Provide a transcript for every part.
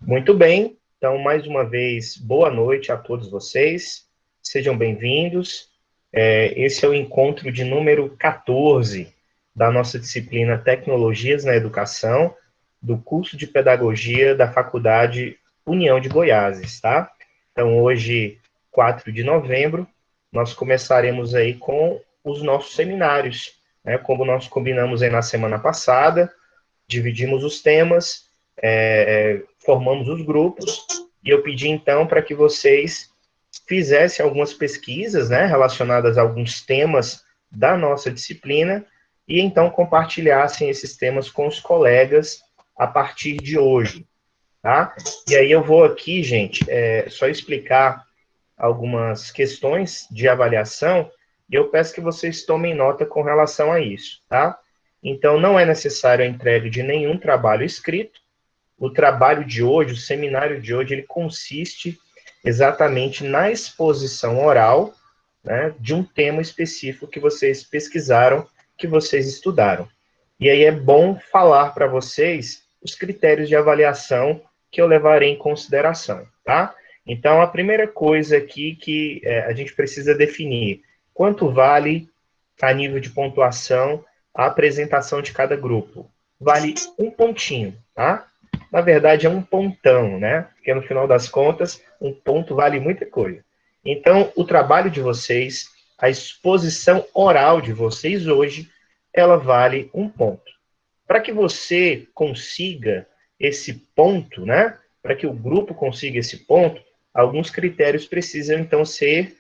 Muito bem, então, mais uma vez, boa noite a todos vocês, sejam bem-vindos. Esse é o encontro de número 14 da nossa disciplina Tecnologias na Educação, do curso de Pedagogia da Faculdade União de Goiás, tá? Então, hoje, 4 de novembro, nós começaremos aí com os nossos seminários, né? Como nós combinamos aí na semana passada, dividimos os temas, formamos os grupos, e eu pedi então para que vocês fizessem algumas pesquisas, né, relacionadas a alguns temas da nossa disciplina, e então compartilhassem esses temas com os colegas a partir de hoje, tá? E aí eu vou aqui, gente, só explicar algumas questões de avaliação, e eu peço que vocês tomem nota com relação a isso, tá? Então, não é necessário a entrega de nenhum trabalho escrito. O trabalho de hoje, o seminário de hoje, ele consiste exatamente na exposição oral, né, de um tema específico que vocês pesquisaram, que vocês estudaram. E aí é bom falar para vocês os critérios de avaliação que eu levarei em consideração, tá? Então, a primeira coisa aqui que a gente precisa definir, quanto vale, a nível de pontuação, a apresentação de cada grupo? Vale um pontinho, tá? Na verdade, é um pontão, né? Porque no final das contas, um ponto vale muita coisa. Então, o trabalho de vocês, a exposição oral de vocês hoje, ela vale um ponto. Para que você consiga esse ponto, né? Para que o grupo consiga esse ponto, alguns critérios precisam, então, ser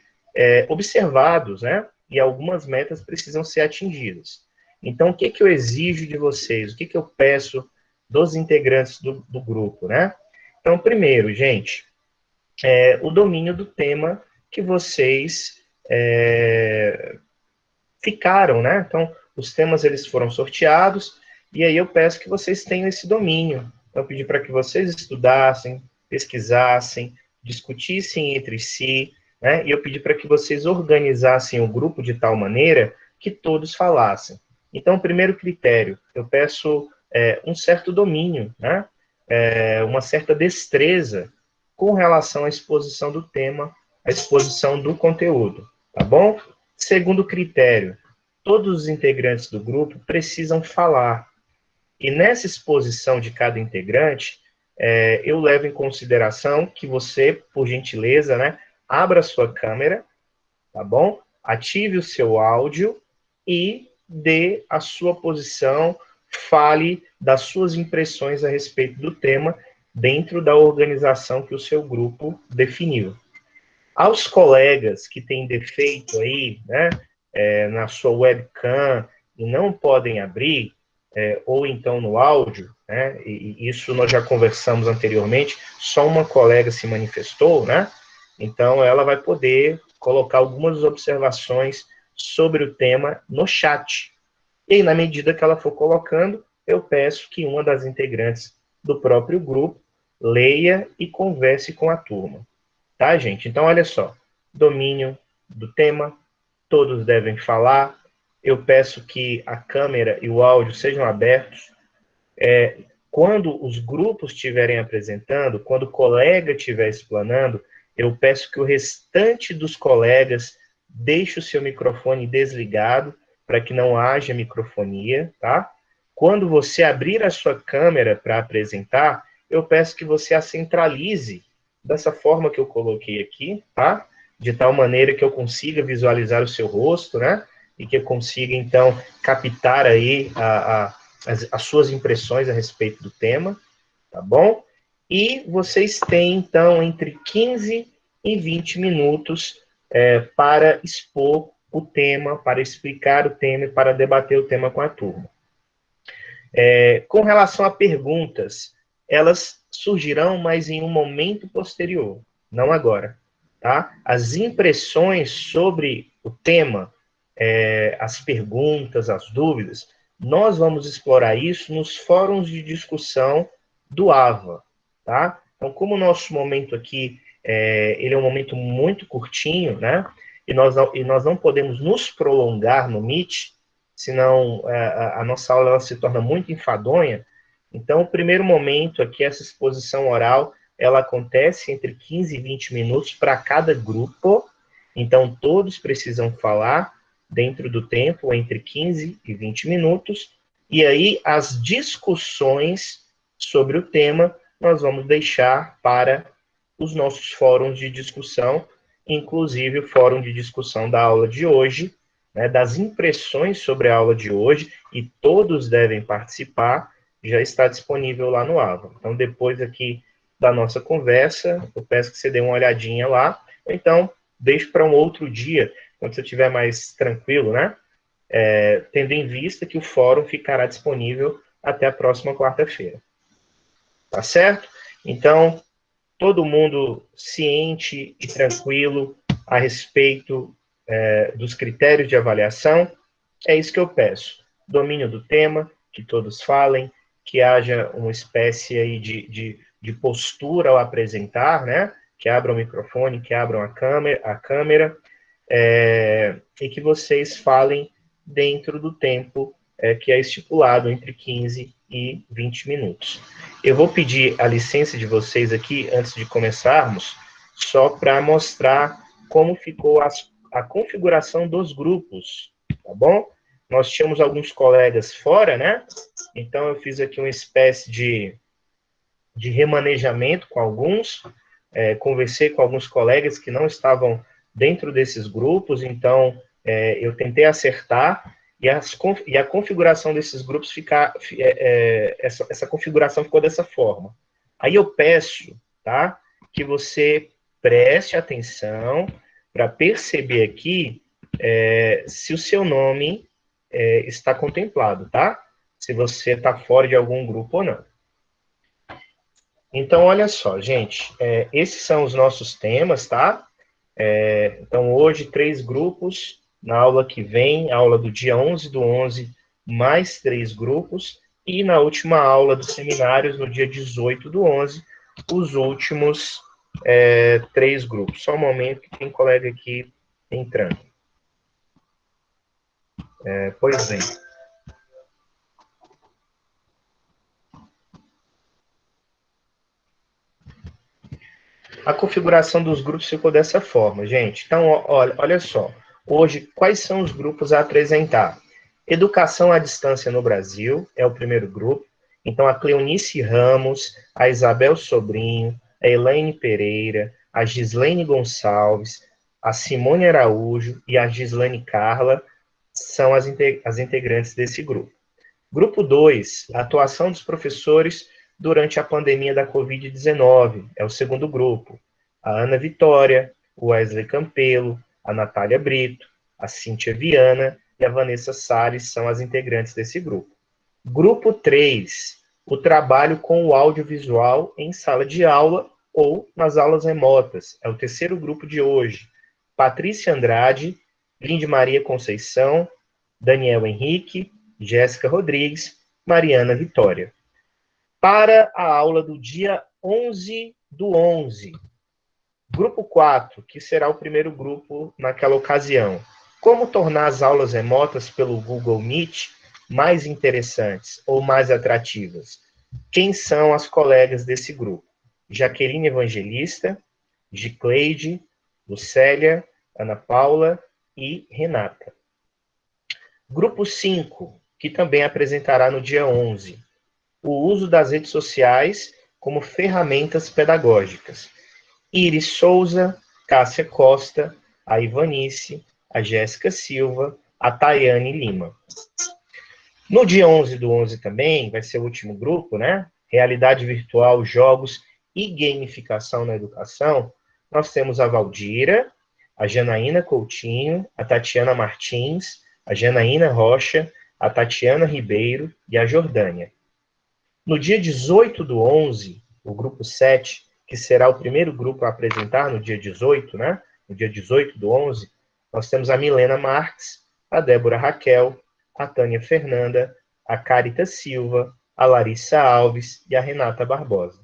observados, né? E algumas metas precisam ser atingidas. Então, o que eu exijo de vocês? O que eu peço dos integrantes do grupo, né? Então, primeiro, gente, o domínio do tema que vocês ficaram, né? Então, os temas eles foram sorteados, e aí eu peço que vocês tenham esse domínio. Então, eu pedi para que vocês estudassem, pesquisassem, discutissem entre si, né? E eu pedi para que vocês organizassem o grupo de tal maneira que todos falassem. Então, o primeiro critério, eu peço um certo domínio, né? Uma certa destreza com relação à exposição do tema, à exposição do conteúdo, tá bom? Segundo critério, todos os integrantes do grupo precisam falar. E nessa exposição de cada integrante, eu levo em consideração que você, por gentileza, né, abra a sua câmera, tá bom? Ative o seu áudio e dê a sua posição, fale das suas impressões a respeito do tema dentro da organização que o seu grupo definiu. Aos colegas que têm defeito aí, né, na sua webcam e não podem abrir, ou então no áudio, né, e isso nós já conversamos anteriormente, só uma colega se manifestou, né, então ela vai poder colocar algumas observações sobre o tema no chat. E aí, na medida que ela for colocando, eu peço que uma das integrantes do próprio grupo leia e converse com a turma. Tá, gente? Então, olha só. Domínio do tema, todos devem falar. Eu peço que a câmera e o áudio sejam abertos. Quando os grupos estiverem apresentando, quando o colega estiver explanando, eu peço que o restante dos colegas deixe o seu microfone desligado, para que não haja microfonia, tá? Quando você abrir a sua câmera para apresentar, eu peço que você a centralize dessa forma que eu coloquei aqui, tá? De tal maneira que eu consiga visualizar o seu rosto, né? E que eu consiga, então, captar aí as suas impressões a respeito do tema, tá bom? E vocês têm, então, entre 15 e 20 minutos para expor o tema, para explicar o tema e para debater o tema com a turma. Com relação a perguntas, elas surgirão, mas em um momento posterior, não agora, tá? As impressões sobre o tema, as perguntas, as dúvidas, nós vamos explorar isso nos fóruns de discussão do AVA, tá? Então, como o nosso momento aqui, ele é um momento muito curtinho, né? E nós não podemos nos prolongar no Meet, senão a nossa aula ela se torna muito enfadonha. Então, o primeiro momento aqui, essa exposição oral, ela acontece entre 15 e 20 minutos para cada grupo, então todos precisam falar dentro do tempo, entre 15 e 20 minutos, e aí as discussões sobre o tema nós vamos deixar para os nossos fóruns de discussão, inclusive o fórum de discussão da aula de hoje, né, das impressões sobre a aula de hoje, e todos devem participar, já está disponível lá no AVA. Então, depois aqui da nossa conversa, eu peço que você dê uma olhadinha lá, ou então deixe para um outro dia, quando você estiver mais tranquilo, né? Tendo em vista que o fórum ficará disponível até a próxima quarta-feira. Tá certo? Então, todo mundo ciente e tranquilo a respeito dos critérios de avaliação, é isso que eu peço. Domínio do tema, que todos falem, que haja uma espécie aí de postura ao apresentar, né? Que abram o microfone, que abram a câmera, e que vocês falem dentro do tempo que é estipulado, entre 15 e 20 minutos. Eu vou pedir a licença de vocês aqui, antes de começarmos, só para mostrar como ficou a configuração dos grupos, tá bom? Nós tínhamos alguns colegas fora, né? Então, eu fiz aqui uma espécie de remanejamento com alguns, conversei com alguns colegas que não estavam dentro desses grupos, então eu tentei acertar, e a configuração desses grupos essa configuração ficou dessa forma. Aí eu peço, tá, que você preste atenção para perceber aqui se o seu nome está contemplado, tá? Se você está fora de algum grupo ou não. Então, olha só, gente, esses são os nossos temas, tá? Então, hoje, 3 grupos, na aula que vem, aula do dia 11/11, mais 3 grupos, e na última aula dos seminários, no dia 18/11, os últimos 3 grupos. Só um momento que tem colega aqui entrando. Pois bem. A configuração dos grupos ficou dessa forma, gente. Então, olha só. Hoje, quais são os grupos a apresentar? Educação à Distância no Brasil é o primeiro grupo. Então, a Cleonice Ramos, a Isabel Sobrinho, a Elaine Pereira, a Gislaine Gonçalves, a Simone Araújo e a Gislaine Carla são as integrantes desse grupo. Grupo 2, atuação dos professores durante a pandemia da Covid-19, é o segundo grupo. A Ana Vitória, o Wesley Campelo, a Natália Brito, a Cíntia Viana e a Vanessa Salles são as integrantes desse grupo. Grupo 3, o trabalho com o audiovisual em sala de aula ou nas aulas remotas, é o terceiro grupo de hoje. Patrícia Andrade, Linde Maria Conceição, Daniel Henrique, Jéssica Rodrigues, Mariana Vitória. Para a aula do dia 11/11, grupo 4, que será o primeiro grupo naquela ocasião. Como tornar as aulas remotas pelo Google Meet mais interessantes ou mais atrativas? Quem são as colegas desse grupo? Jaqueline Evangelista, Gicleide, Lucélia, Ana Paula e Renata. Grupo 5, que também apresentará no dia 11, o uso das redes sociais como ferramentas pedagógicas. Iris Souza, Cássia Costa, a Ivanice, a Jéssica Silva, a Tayane Lima. No dia 11/11 também, vai ser o último grupo, né? Realidade virtual, jogos e gamificação na educação. Nós temos a Valdira, a Janaína Coutinho, a Tatiana Martins, a Janaína Rocha, a Tatiana Ribeiro e a Jordânia. No dia 18/11, o grupo 7, que será o primeiro grupo a apresentar no dia 18, né? No dia 18/11, nós temos a Milena Marques, a Débora Raquel, a Tânia Fernanda, a Carita Silva, a Larissa Alves e a Renata Barbosa.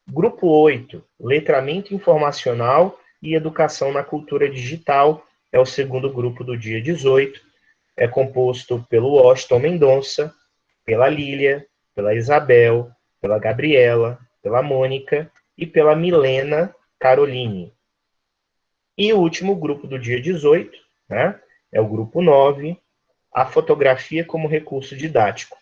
Grupo 8, Letramento Informacional e Educação na Cultura Digital, é o segundo grupo do dia 18, é composto pelo Washington Mendonça, pela Lília, pela Isabel, pela Gabriela, pela Mônica e pela Milena Caroline. E o último grupo do dia 18, né, é o grupo 9, a fotografia como recurso didático.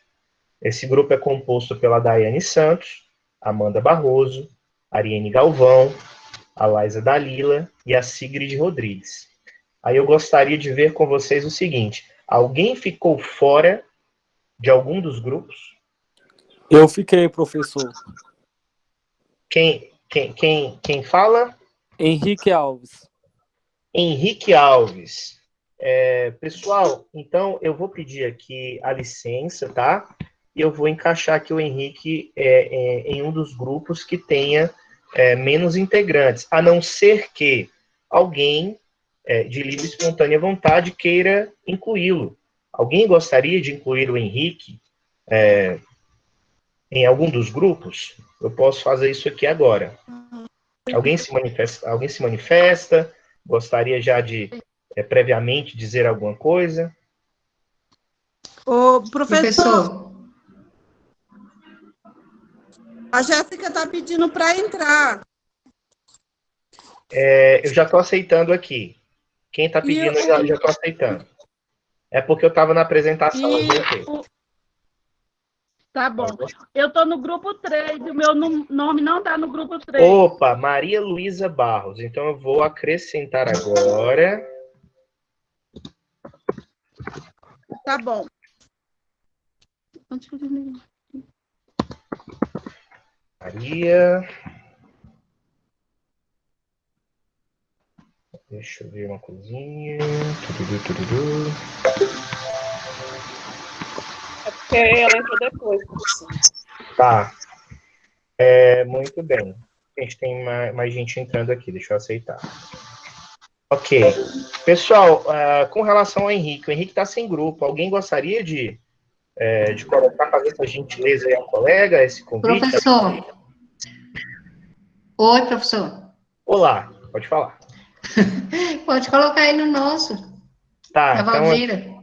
Esse grupo é composto pela Daiane Santos, Amanda Barroso, Ariane Galvão, a Laisa Dalila e a Sigrid Rodrigues. Aí eu gostaria de ver com vocês o seguinte: alguém ficou fora de algum dos grupos? Eu fiquei, professor. Quem fala? Henrique Alves. Henrique Alves. Pessoal, então eu vou pedir aqui a licença, tá? E eu vou encaixar aqui o Henrique em um dos grupos que tenha menos integrantes, a não ser que alguém de livre e espontânea vontade queira incluí-lo. Alguém gostaria de incluir o Henrique em algum dos grupos? Eu posso fazer isso aqui agora. Alguém se manifesta? Gostaria já de previamente dizer alguma coisa? Ô, professor, a Jéssica está pedindo para entrar. Eu já estou aceitando aqui. Quem está pedindo, eu já estou aceitando. É porque eu estava na apresentação. Tá bom. Eu estou no grupo 3, o meu nome não está no grupo 3. Opa, Maria Luísa Barros. Então eu vou acrescentar agora. Tá bom. Maria. Deixa eu ver uma coisinha. Tururu. É porque ela entrou depois, professor. Tá. Muito bem. A gente tem mais gente entrando aqui, deixa eu aceitar. Ok. Pessoal, com relação ao Henrique, o Henrique está sem grupo. Alguém gostaria de colocar, fazer essa gentileza aí ao colega, esse convite? Professor. Oi, professor. Olá, pode falar. Pode colocar aí no nosso. Tá, Da Valdira.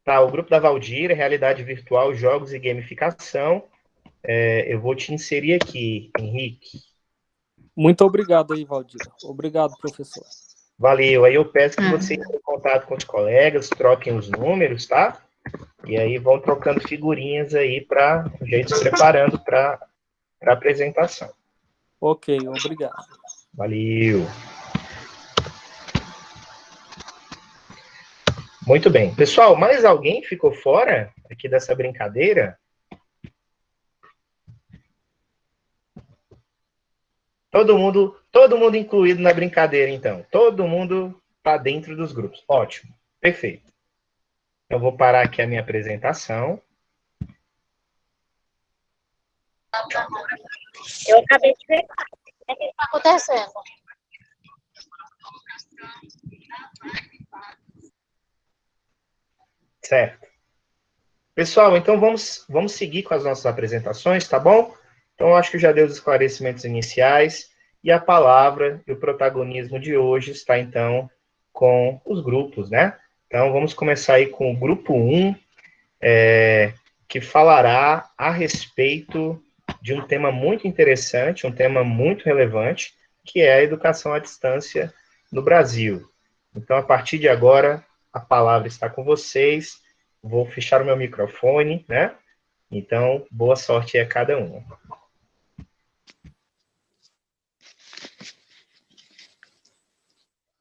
Tá, o grupo da Valdira, Realidade Virtual, Jogos e Gamificação. Eu vou te inserir aqui, Henrique. Muito obrigado aí, Valdira. Obrigado, professor. Valeu. Aí eu peço que você entre em contato com os colegas, troquem os números, tá? E aí vão trocando figurinhas aí para já ir se preparando para a apresentação. Ok, obrigado. Valeu. Muito bem. Pessoal, mais alguém ficou fora aqui dessa brincadeira? Todo mundo incluído na brincadeira, então. Todo mundo está dentro dos grupos. Ótimo. Perfeito. Eu vou parar aqui a minha apresentação. Eu acabei de ver o que está acontecendo. Certo. Pessoal, então vamos seguir com as nossas apresentações, tá bom? Então, eu acho que já dei os esclarecimentos iniciais e a palavra e o protagonismo de hoje está, então, com os grupos, né? Então, vamos começar aí com o grupo 1, que falará a respeito de um tema muito interessante, um tema muito relevante, que é a educação à distância no Brasil. Então, a partir de agora, a palavra está com vocês. Vou fechar o meu microfone, né? Então, boa sorte a cada um.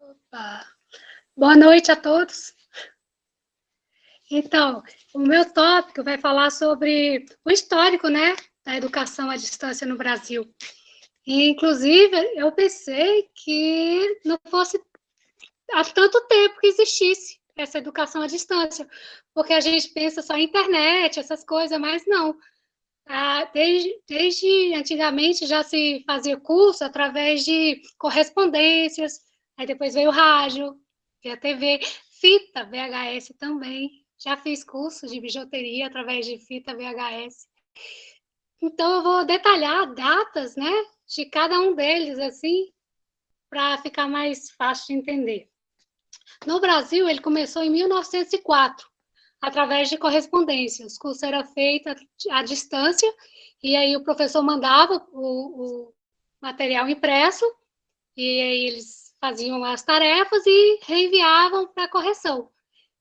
Opa. Boa noite a todos. Então, o meu tópico vai falar sobre o histórico, né, da educação à distância no Brasil. E, inclusive, eu pensei que não fosse há tanto tempo que existisse essa educação à distância, porque a gente pensa só em internet, essas coisas, mas não. Desde antigamente já se fazia curso através de correspondências, aí depois veio o rádio, veio a TV, fita VHS também. Já fiz curso de bijuteria através de fita VHS. Então, eu vou detalhar datas, né, de cada um deles, assim, para ficar mais fácil de entender. No Brasil, ele começou em 1904, através de correspondência. Os cursos eram feitos à distância, e aí o professor mandava material impresso, e aí eles faziam as tarefas e reenviavam para correção.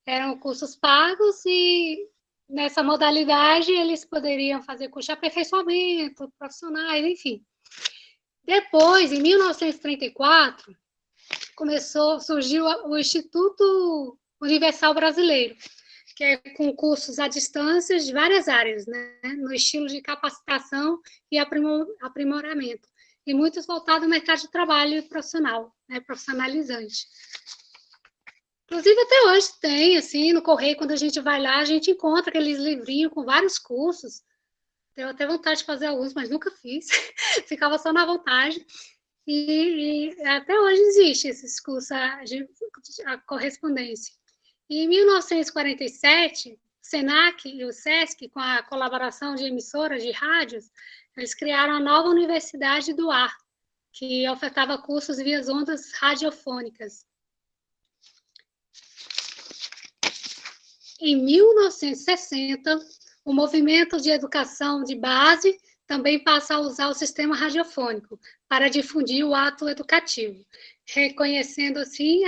Eram cursos pagos e nessa modalidade eles poderiam fazer curso de aperfeiçoamento, profissionais, enfim. Depois, em 1934, surgiu o Instituto Universal Brasileiro, que é com cursos à distância de várias áreas, né, no estilo de capacitação e aprimoramento, e muitos voltados ao mercado de trabalho profissional, né, profissionalizante. Inclusive, até hoje tem, assim, no Correio, quando a gente vai lá, a gente encontra aqueles livrinhos com vários cursos. Tenho até vontade de fazer alguns, mas nunca fiz. Ficava só na vontade. E até hoje existe esses cursos, a correspondência. E em 1947, o SENAC e o SESC, com a colaboração de emissoras de rádios, eles criaram a nova Universidade do Ar, que ofertava cursos via ondas radiofônicas. Em 1960, o movimento de educação de base também passa a usar o sistema radiofônico para difundir o ato educativo, reconhecendo assim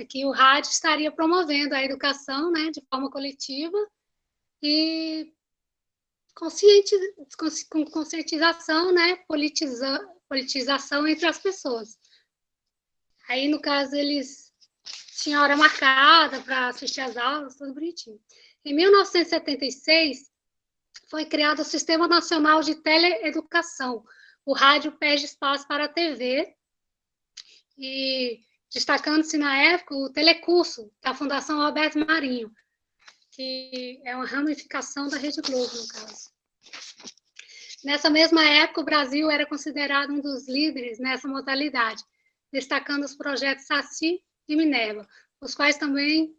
que o rádio estaria promovendo a educação, né, de forma coletiva e com conscientização, né, politização entre as pessoas. Aí, no caso, eles tinha hora marcada para assistir às aulas, tudo bonitinho. Em 1976, foi criado o Sistema Nacional de Teleeducação. O rádio pede espaço para a TV, e destacando-se na época o telecurso da Fundação Alberto Marinho, que é uma ramificação da Rede Globo, no caso. Nessa mesma época, o Brasil era considerado um dos líderes nessa modalidade, destacando os projetos Saci e Minerva, os quais também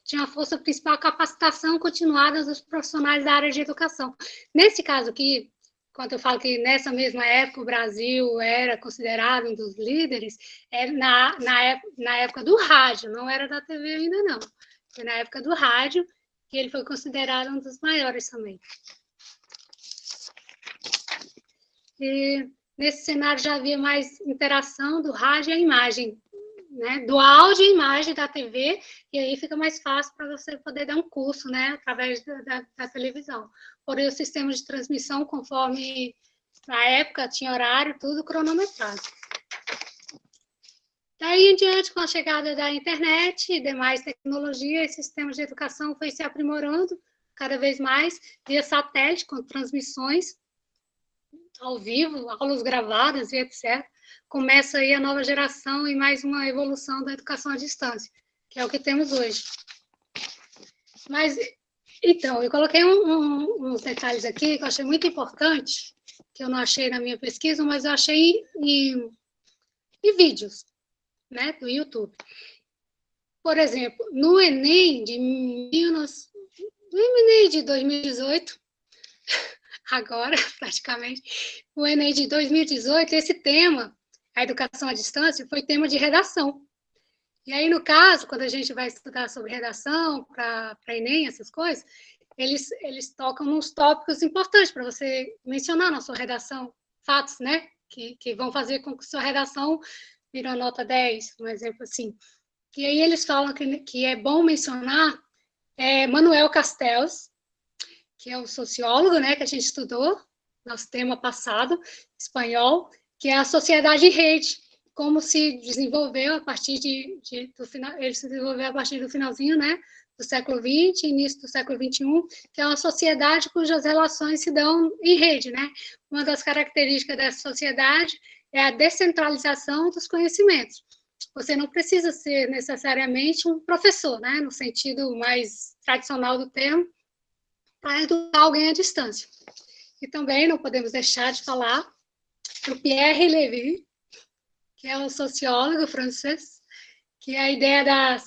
tinham a força principal a capacitação continuada dos profissionais da área de educação. Nesse caso aqui, quando eu falo que nessa mesma época o Brasil era considerado um dos líderes, era na época do rádio, não era da TV ainda não. Foi na época do rádio que ele foi considerado um dos maiores também. E nesse cenário já havia mais interação do rádio e a imagem, né? Do áudio e imagem da TV, e aí fica mais fácil para você poder dar um curso, né? Através da televisão. Porém, o sistema de transmissão, conforme na época tinha horário, tudo cronometrado. Daí em diante, com a chegada da internet e demais tecnologias, esse sistema de educação foi se aprimorando cada vez mais via satélite, com transmissões ao vivo, aulas gravadas e etc. Começa aí a nova geração e mais uma evolução da educação à distância, que é o que temos hoje. Mas, então, eu coloquei uns detalhes aqui que eu achei muito importante, que eu não achei na minha pesquisa, mas eu achei em vídeos, né, do YouTube. Por exemplo, no Enem de 2018, agora, praticamente, o Enem de 2018, esse tema, a educação à distância, foi tema de redação. E aí, no caso, quando a gente vai estudar sobre redação, para Enem, essas coisas, eles tocam nos tópicos importantes para você mencionar na sua redação, fatos, né, que vão fazer com que sua redação vire uma nota 10, um exemplo assim. E aí eles falam que é bom mencionar Manuel Castells, que é um sociólogo, né, que a gente estudou, nosso tema passado, espanhol, que é a sociedade em rede, como se desenvolveu a partir do final, ele se desenvolveu a partir do finalzinho, né, do século XX, início do século XXI, que é uma sociedade cujas relações se dão em rede, né? Uma das características dessa sociedade é a descentralização dos conhecimentos. Você não precisa ser necessariamente um professor, né, no sentido mais tradicional do termo, para educar alguém à distância. E também não podemos deixar de falar do Pierre Lévy, que é um sociólogo francês, que é a ideia da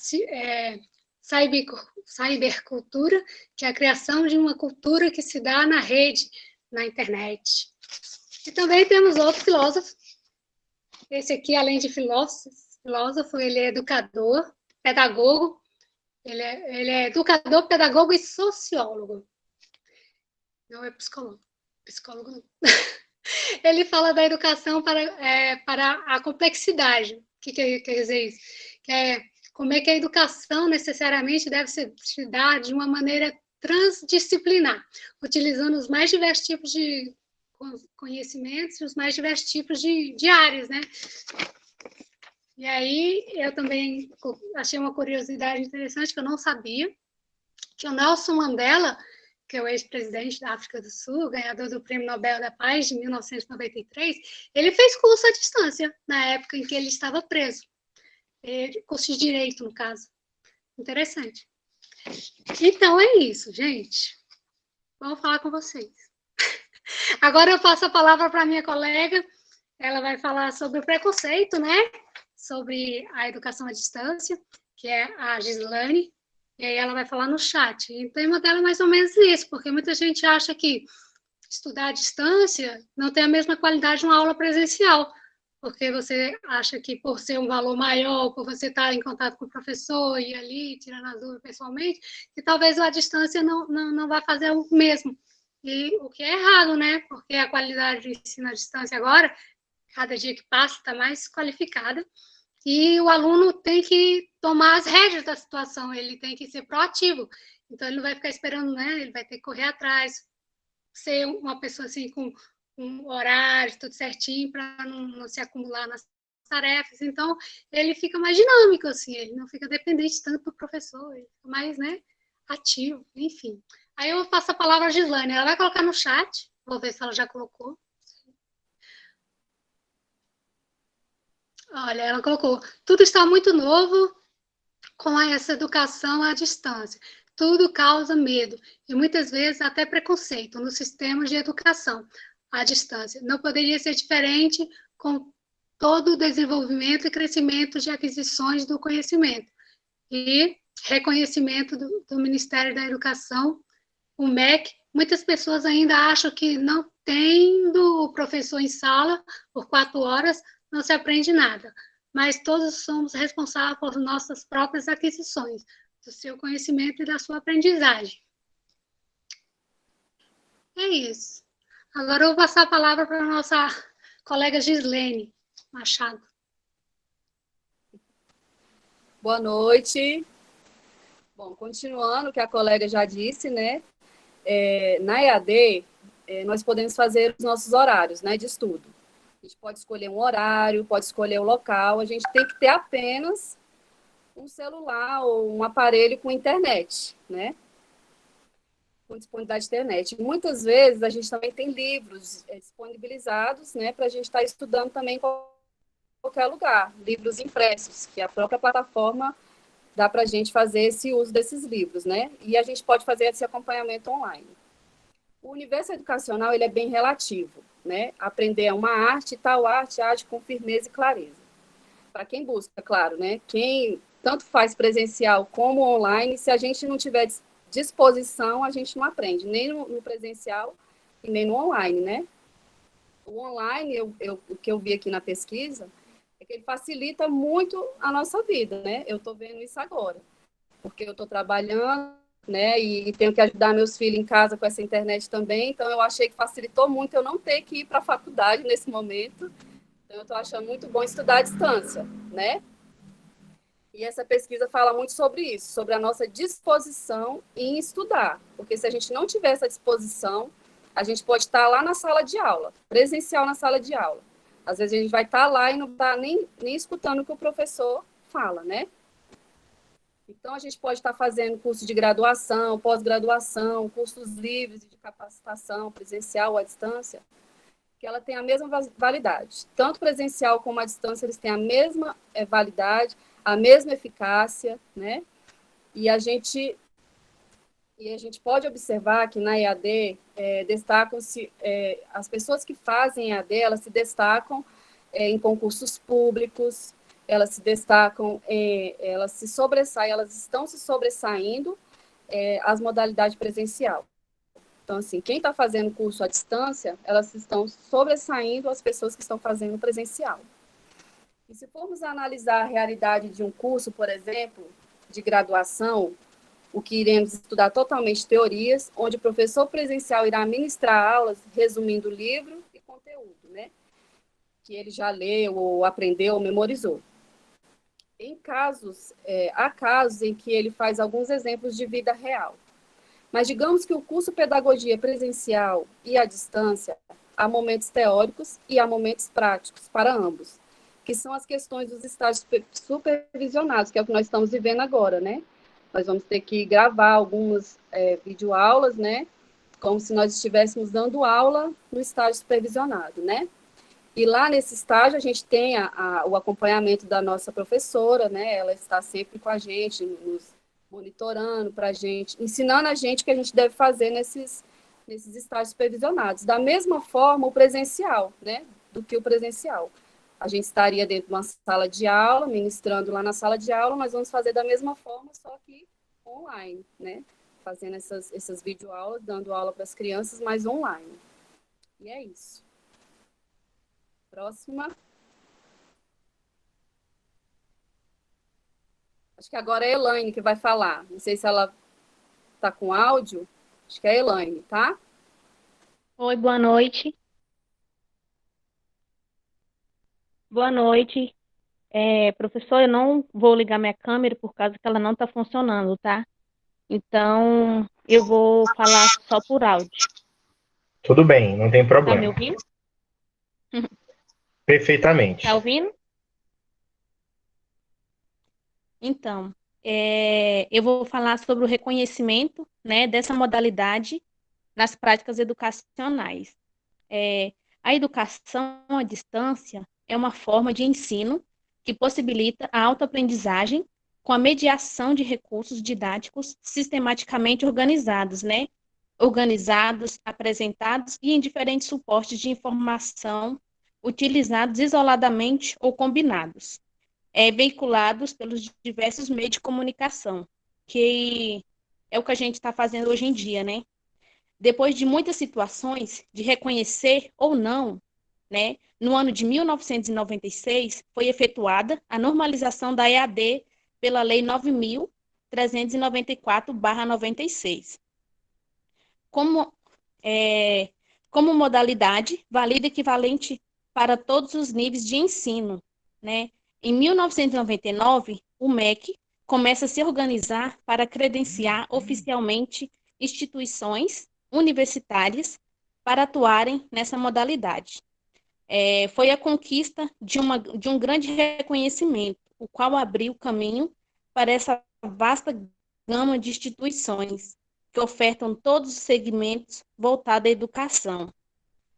cybercultura, que é a criação de uma cultura que se dá na rede, na internet. E também temos outro filósofo. Esse aqui, além de filósofo, ele é educador, pedagogo. Ele é educador, pedagogo e sociólogo. Não é psicólogo. psicólogo não. Ele fala da educação para a complexidade. O que quer dizer isso? Como é que a educação necessariamente deve se dar de uma maneira transdisciplinar, utilizando os mais diversos tipos de conhecimentos e os mais diversos tipos de áreas, né? E aí, eu também achei uma curiosidade interessante que eu não sabia, que o Nelson Mandela, que é o ex-presidente da África do Sul, ganhador do Prêmio Nobel da Paz de 1993, ele fez curso à distância, na época em que ele estava preso. Curso de Direito, no caso. Interessante. Então, é isso, gente. Vamos falar com vocês. Agora eu passo a palavra para a minha colega. Ela vai falar sobre o preconceito, né? Sobre a educação à distância, que é a Gislane. E aí ela vai falar no chat. E o tema dela é mais ou menos isso, porque muita gente acha que estudar à distância não tem a mesma qualidade de uma aula presencial, porque você acha que por ser um valor maior, por você estar em contato com o professor e ali, tirando as dúvidas pessoalmente, que talvez a distância não vai fazer o mesmo. E o que é errado, né? Porque a qualidade de ensino à distância agora, cada dia que passa, está mais qualificada, e o aluno tem que tomar as rédeas da situação, ele tem que ser proativo. Então, ele não vai ficar esperando, né? Ele vai ter que correr atrás, ser uma pessoa assim com um horário, tudo certinho, para não se acumular nas tarefas. Então, ele fica mais dinâmico, assim, ele não fica dependente tanto do professor, ele fica mais, né, ativo, enfim. Aí eu passo a palavra à Gislane, ela vai colocar no chat, vou ver se ela já colocou. Olha, ela colocou, tudo está muito novo com essa educação à distância. Tudo causa medo e muitas vezes até preconceito no sistema de educação à distância. Não poderia ser diferente com todo o desenvolvimento e crescimento de aquisições do conhecimento e reconhecimento do Ministério da Educação, o MEC. Muitas pessoas ainda acham que não tendo o professor em sala por 4 horas, não se aprende nada, mas todos somos responsáveis por nossas próprias aquisições, do seu conhecimento e da sua aprendizagem. É isso. Agora eu vou passar a palavra para a nossa colega Gislene Machado. Boa noite. Bom, continuando o que a colega já disse, né? Na EAD, nós podemos fazer os nossos horários, né, de estudo. A gente pode escolher um horário, pode escolher o local, a gente tem que ter apenas um celular ou um aparelho com internet, né? Com disponibilidade de internet. E muitas vezes a gente também tem livros disponibilizados, né, para a gente estar estudando também em qualquer lugar, livros impressos, que a própria plataforma dá para a gente fazer esse uso desses livros, né? E a gente pode fazer esse acompanhamento online. O universo educacional, ele é bem relativo, né? Aprender é uma arte, tal arte age com firmeza e clareza. Para quem busca, claro, né? Quem tanto faz presencial como online, se a gente não tiver disposição, a gente não aprende, nem no presencial e nem no online, né? O online, o que eu vi aqui na pesquisa, é que ele facilita muito a nossa vida, né? Eu estou vendo isso agora, porque eu estou trabalhando, né? E tenho que ajudar meus filhos em casa com essa internet também, então eu achei que facilitou muito eu não ter que ir para a faculdade nesse momento. Então eu estou achando muito bom estudar à distância, né? E essa pesquisa fala muito sobre isso, sobre a nossa disposição em estudar, porque se a gente não tiver essa disposição, a gente pode estar lá na sala de aula, presencial na sala de aula. Às vezes a gente vai estar lá e não está nem escutando o que o professor fala, né? Então, a gente pode estar fazendo curso de graduação, pós-graduação, cursos livres de capacitação presencial ou à distância, que ela tem a mesma validade. Tanto presencial como à distância, eles têm a mesma validade, a mesma eficácia, né? E a gente pode observar que na EAD destacam-se, as pessoas que fazem EAD, elas se destacam em concursos públicos, elas se destacam, elas se sobressaem, elas estão se sobressaindo as modalidades presencial. Então, assim, quem está fazendo curso à distância, elas estão sobressaindo as pessoas que estão fazendo presencial. E se formos analisar a realidade de um curso, por exemplo, de graduação, o que iremos estudar totalmente teorias, onde o professor presencial irá ministrar aulas resumindo o livro e conteúdo, né? Que ele já leu, ou aprendeu, ou memorizou. Há casos em que ele faz alguns exemplos de vida real. Mas digamos que o curso Pedagogia presencial e à distância, há momentos teóricos e há momentos práticos para ambos, que são as questões dos estágios supervisionados, que é o que nós estamos vivendo agora, né? Nós vamos ter que gravar algumas videoaulas, né? Como se nós estivéssemos dando aula no estágio supervisionado, né? E lá nesse estágio a gente tem o acompanhamento da nossa professora, né? Ela está sempre com a gente, nos monitorando para a gente, ensinando a gente o que a gente deve fazer nesses estágios supervisionados. Da mesma forma, o presencial, né? Do que o presencial. A gente estaria dentro de uma sala de aula, ministrando lá na sala de aula, mas vamos fazer da mesma forma, só que online, né? Fazendo essas videoaulas, dando aula para as crianças, mas online. E é isso. Próxima. Acho que agora é a Elaine que vai falar. Não sei se ela está com áudio. Acho que é a Elaine, tá? Oi, boa noite. Boa noite. Professor, eu não vou ligar minha câmera por causa que ela não está funcionando, tá? Então, eu vou falar só por áudio. Tudo bem, não tem Tá me problema. ouvindo? Perfeitamente. Tá ouvindo? Então, eu vou falar sobre o reconhecimento, né, dessa modalidade nas práticas educacionais. A educação à distância é uma forma de ensino que possibilita a autoaprendizagem com a mediação de recursos didáticos sistematicamente organizados, né? Organizados, apresentados e em diferentes suportes de informação utilizados isoladamente ou combinados, veiculados pelos diversos meios de comunicação, que é o que a gente está fazendo hoje em dia, né? Depois de muitas situações de reconhecer ou não, né, no ano de 1996, foi efetuada a normalização da EAD pela Lei 9.394/96. Como modalidade válida equivalente para todos os níveis de ensino, né? Em 1999, o MEC começa a se organizar para credenciar oficialmente instituições universitárias para atuarem nessa modalidade. Foi a conquista de um grande reconhecimento, o qual abriu caminho para essa vasta gama de instituições que ofertam todos os segmentos voltados à educação.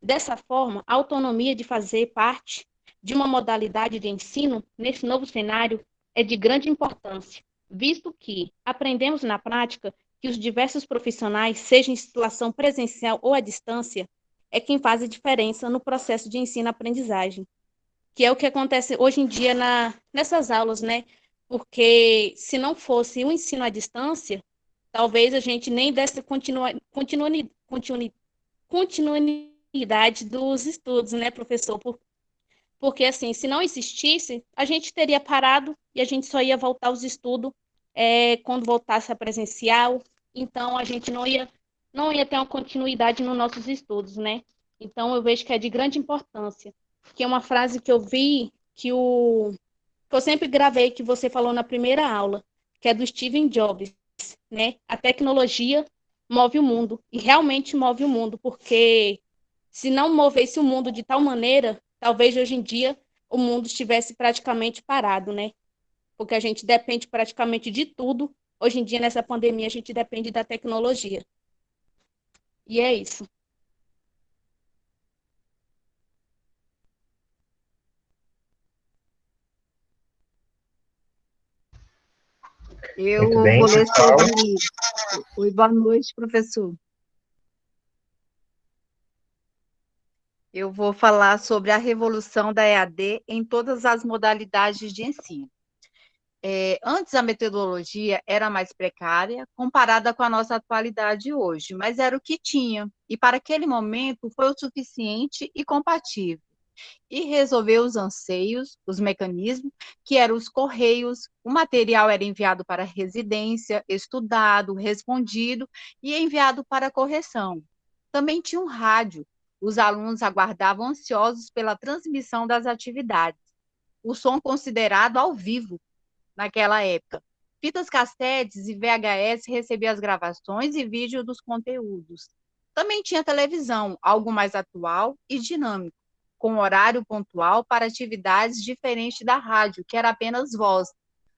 Dessa forma, a autonomia de fazer parte de uma modalidade de ensino nesse novo cenário é de grande importância, visto que aprendemos na prática que os diversos profissionais, seja em situação presencial ou à distância, é quem faz a diferença no processo de ensino-aprendizagem, que é o que acontece hoje em dia nessas aulas, né? Porque se não fosse o ensino à distância, talvez a gente nem desse continuidade dos estudos, né, professor? Porque, assim, se não existisse, a gente teria parado e a gente só ia voltar aos estudos quando voltasse a presencial. Então, a gente não ia ter uma continuidade nos nossos estudos, né? Então, eu vejo que é de grande importância. Que é uma frase que eu vi, que eu sempre gravei, que você falou na primeira aula, que é do Steve Jobs, né? A tecnologia move o mundo, e realmente move o mundo, porque se não movesse o mundo de tal maneira, talvez hoje em dia o mundo estivesse praticamente parado, né? Porque a gente depende praticamente de tudo. Hoje em dia, nessa pandemia, a gente depende da tecnologia. E é isso. Eu Muito bem, vou ler pessoal. sobre. Oi, boa noite, professor. Eu vou falar sobre a revolução da EAD em todas as modalidades de ensino. Antes, a metodologia era mais precária comparada com a nossa atualidade hoje, mas era o que tinha, e para aquele momento foi o suficiente e compatível. e resolver os anseios, os mecanismos, que eram os correios, o material era enviado para a residência, estudado, respondido e enviado para correção. Também tinha um rádio, os alunos aguardavam ansiosos pela transmissão das atividades. O som considerado ao vivo naquela época. Fitas cassetes e VHS recebiam as gravações e vídeo dos conteúdos. Também tinha televisão, algo mais atual e dinâmico, com horário pontual para atividades diferentes da rádio, que era apenas voz.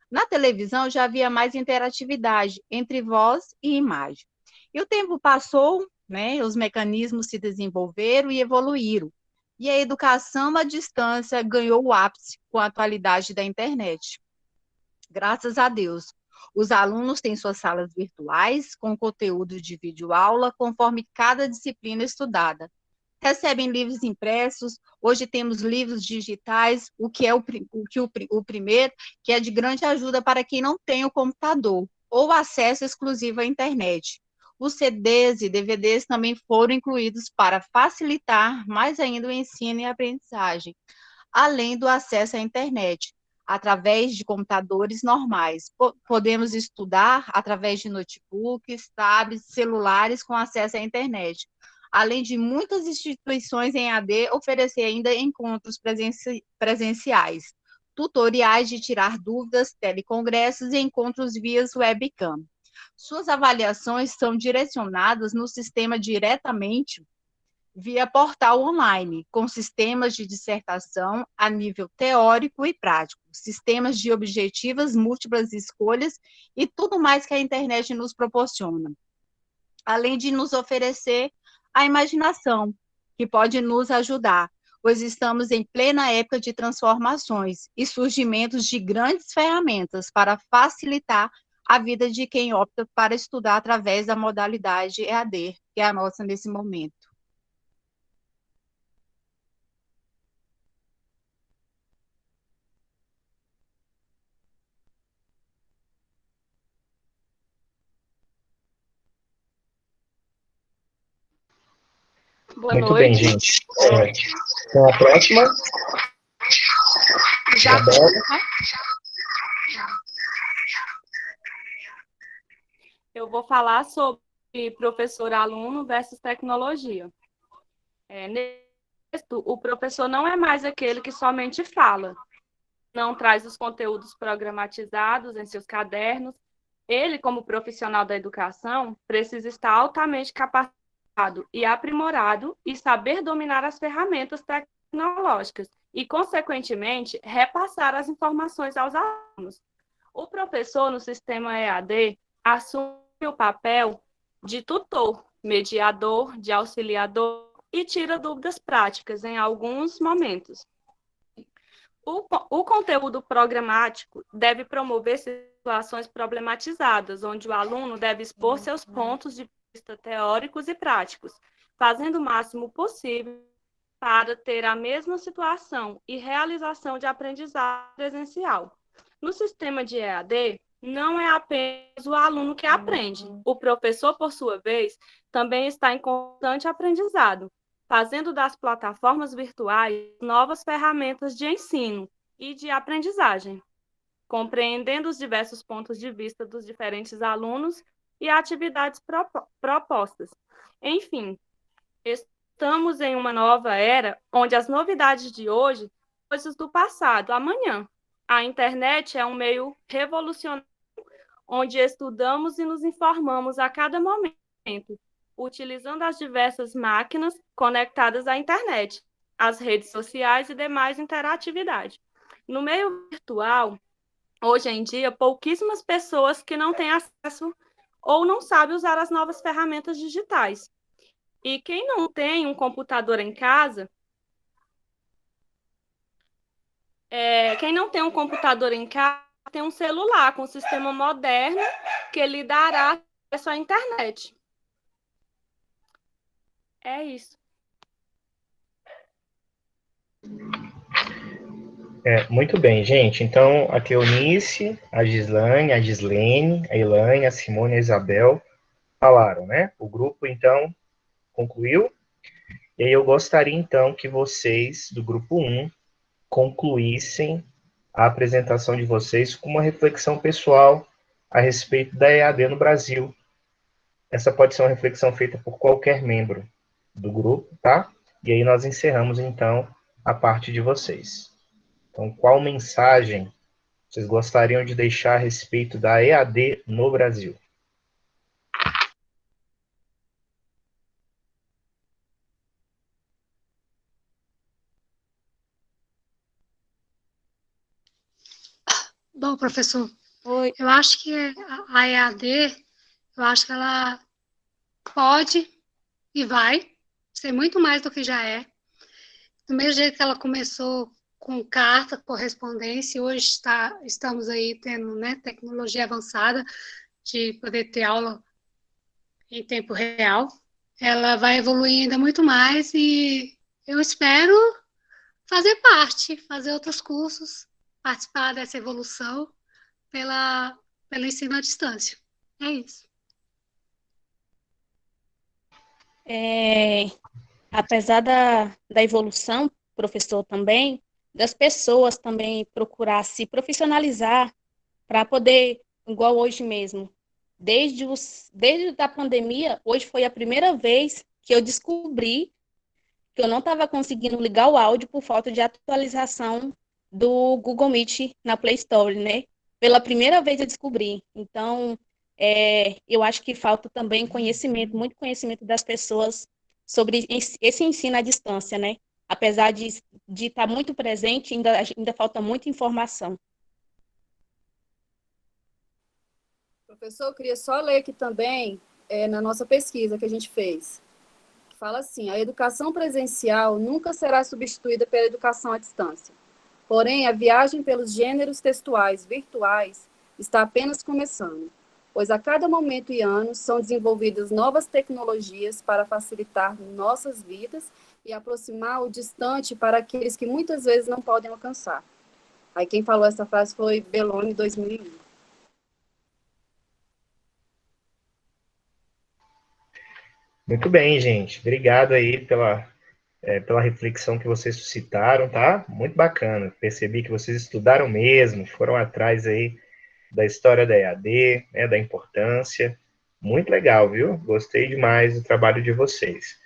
Na televisão já havia mais interatividade entre voz e imagem. E o tempo passou, né, os mecanismos se desenvolveram e evoluíram. E a educação à distância ganhou o ápice com a atualidade da internet. Graças a Deus, os alunos têm suas salas virtuais com conteúdo de videoaula conforme cada disciplina estudada. Recebem livros impressos, hoje temos livros digitais, o primeiro, que é de grande ajuda para quem não tem o computador ou acesso exclusivo à internet. Os CDs e DVDs também foram incluídos para facilitar mais ainda o ensino e a aprendizagem, além do acesso à internet. Através de computadores normais. Podemos estudar através de notebooks, tablets, celulares com acesso à internet. Além de muitas instituições em AD oferecer ainda encontros presenciais, tutoriais de tirar dúvidas, telecongressos e encontros via webcam. Suas avaliações são direcionadas no sistema diretamente via portal online, com sistemas de dissertação a nível teórico e prático, sistemas de objetivas, múltiplas escolhas e tudo mais que a internet nos proporciona. Além de nos oferecer a imaginação, que pode nos ajudar, pois estamos em plena época de transformações e surgimentos de grandes ferramentas para facilitar a vida de quem opta para estudar através da modalidade EAD, que é a nossa nesse momento. Boa Muito noite. bem, gente. Então, a próxima. Isabela. Eu vou falar sobre professor-aluno versus tecnologia. O professor não é mais aquele que somente fala, não traz os conteúdos programatizados em seus cadernos. Ele, como profissional da educação, precisa estar altamente capacitado e aprimorado e saber dominar as ferramentas tecnológicas e, consequentemente, repassar as informações aos alunos. O professor, no sistema EAD, assume o papel de tutor, mediador, de auxiliador e tira dúvidas práticas em alguns momentos. O conteúdo programático deve promover situações problematizadas, onde o aluno deve expor seus pontos de vista teóricos e práticos, fazendo o máximo possível para ter a mesma situação e realização de aprendizagem presencial. No sistema de EAD, não é apenas o aluno que aprende. O professor, por sua vez, também está em constante aprendizado, fazendo das plataformas virtuais novas ferramentas de ensino e de aprendizagem, compreendendo os diversos pontos de vista dos diferentes alunos e atividades propostas. Enfim, estamos em uma nova era onde as novidades de hoje, coisas do passado, amanhã. A internet é um meio revolucionário onde estudamos e nos informamos a cada momento, utilizando as diversas máquinas conectadas à internet, as redes sociais e demais interatividade. No meio virtual, hoje em dia, pouquíssimas pessoas que não têm acesso ou não sabem usar as novas ferramentas digitais. E quem não tem um computador em casa, tem um celular com um sistema moderno que lhe dará acesso à internet. É isso. Muito bem, gente. Então, a Cleonice, a Gislane, a Gislene, a Elaine, a Simone e a Isabel falaram, né? O grupo, então, concluiu. E E aí eu gostaria, então, que vocês, do grupo 1, concluíssem a apresentação de vocês com uma reflexão pessoal a respeito da EAD no Brasil. Essa pode ser uma reflexão feita por qualquer membro do grupo, tá? E aí nós encerramos, então, a parte de vocês. Então, qual mensagem vocês gostariam de deixar a respeito da EAD no Brasil? Bom, professor, Oi. eu acho que a EAD, eu acho que ela pode e vai ser muito mais do que já é. Do mesmo jeito que ela começou com carta, correspondência, hoje estamos aí tendo, né, tecnologia avançada de poder ter aula em tempo real. Ela vai evoluir ainda muito mais e eu espero fazer parte, fazer outros cursos, participar dessa evolução pelo ensino à distância. É isso. Apesar da evolução, professor, também, das pessoas também procurar se profissionalizar para poder, igual hoje mesmo, desde a pandemia, hoje foi a primeira vez que eu descobri que eu não estava conseguindo ligar o áudio por falta de atualização do Google Meet na Play Store, né? Pela primeira vez eu descobri. Então, eu acho que falta também conhecimento, muito conhecimento das pessoas sobre esse ensino à distância, né? Apesar de estar muito presente, ainda falta muita informação. Professor, eu queria só ler aqui também, na nossa pesquisa que a gente fez, que fala assim: a educação presencial nunca será substituída pela educação à distância. Porém, a viagem pelos gêneros textuais virtuais está apenas começando, pois a cada momento e ano são desenvolvidas novas tecnologias para facilitar nossas vidas e aproximar o distante para aqueles que muitas vezes não podem alcançar. Aí quem falou essa frase foi Belloni, 2001. Muito bem, gente. Obrigado aí pela reflexão que vocês suscitaram, tá? Muito bacana. Percebi que vocês estudaram mesmo, foram atrás aí da história da EAD, né, da importância. Muito legal, viu? Gostei demais do trabalho de vocês.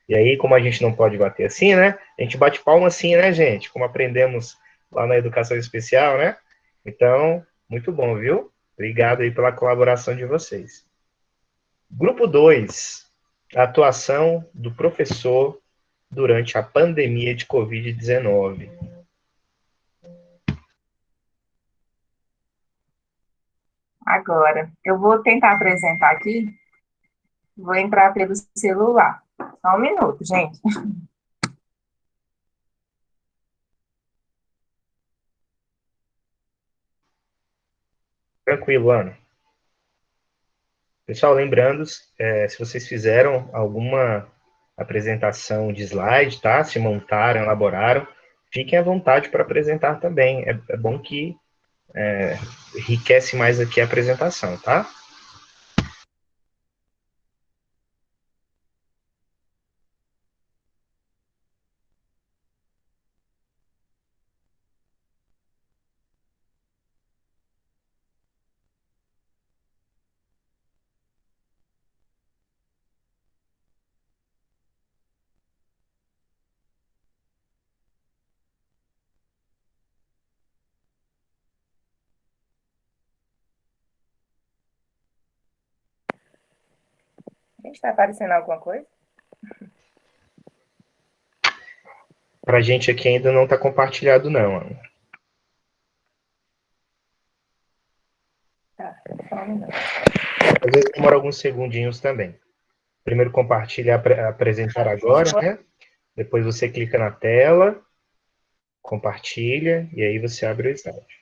E aí, como a gente não pode bater assim, né? A gente bate palma assim, né, gente? Como aprendemos lá na educação especial, né? Então, muito bom, viu? Obrigado aí pela colaboração de vocês. Grupo 2, a atuação do professor durante a pandemia de Covid-19. Agora, eu vou tentar apresentar aqui, vou entrar pelo celular. Só um minuto, gente. Tranquilo, Ana. Pessoal, lembrando, se vocês fizeram alguma apresentação de slide, tá? Se montaram, elaboraram, fiquem à vontade para apresentar também. É bom que enriquece mais aqui a apresentação, tá? Gente, está aparecendo alguma coisa? Para a gente aqui ainda não está compartilhado, não, Ana. Tá, só um minuto. Às vezes demora alguns segundinhos também. Primeiro compartilha, apresentar agora, né? Depois você clica na tela, compartilha, e aí você abre o slide.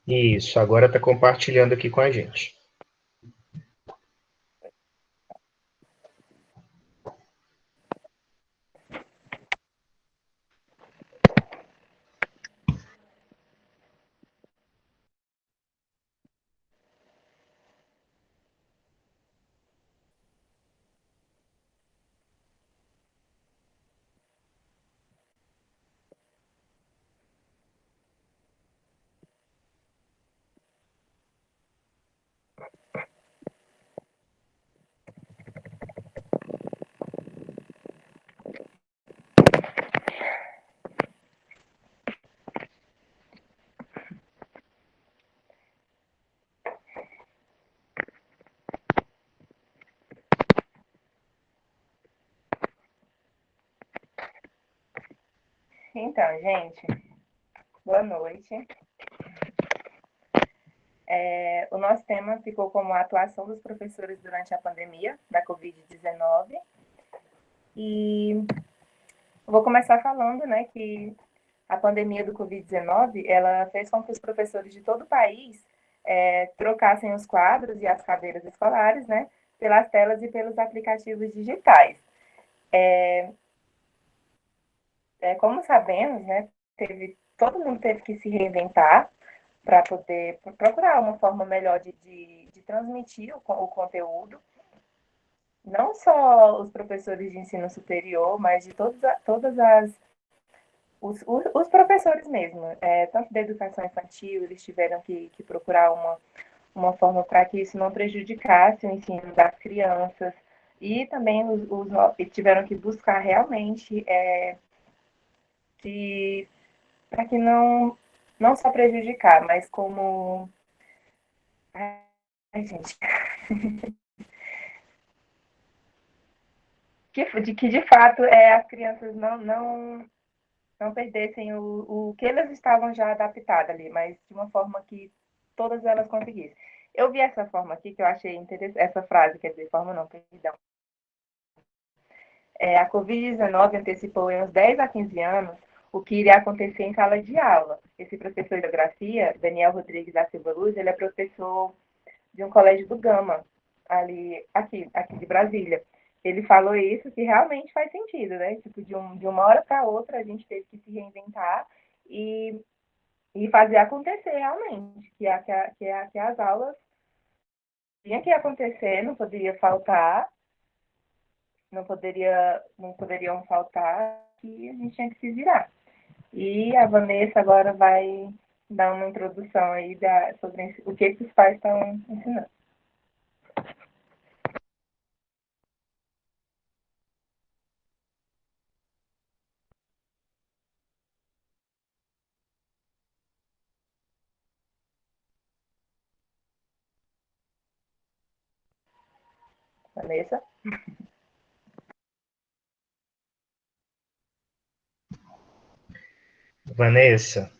Isso, agora está compartilhando aqui com a gente. Então, gente, boa noite. O nosso tema ficou como a atuação dos professores durante a pandemia da Covid-19. E vou começar falando, né, que a pandemia do Covid-19, ela fez com que os professores de todo o país trocassem os quadros e as cadeiras escolares, né, pelas telas e pelos aplicativos digitais. Como sabemos, né, todo mundo teve que se reinventar para poder procurar uma forma melhor de transmitir o conteúdo. Não só os professores de ensino superior, mas de os professores mesmo, tanto da educação infantil, eles tiveram que procurar uma forma para que isso não prejudicasse o ensino das crianças, e também tiveram que buscar realmente para que não só prejudicar, mas como... Ai, gente... que de fato as crianças não perdessem o que elas estavam já adaptadas ali, mas de uma forma que todas elas conseguissem. Eu vi essa forma aqui, que eu achei interessante, essa frase, quer dizer, forma não, perdão. A Covid-19 antecipou em uns 10 a 15 anos o que iria acontecer em sala de aula. Esse professor de geografia, Daniel Rodrigues da Silva Luz, ele é professor de um colégio do Gama, aqui de Brasília. Ele falou isso, que realmente faz sentido, né? Tipo, de uma hora para outra, a gente teve que se reinventar e fazer acontecer realmente, que as aulas tinham que acontecer, não poderia faltar, não poderiam faltar, e a gente tinha que se virar. E a Vanessa agora vai dar uma introdução aí sobre o que os pais estão ensinando. Vanessa? Vanessa,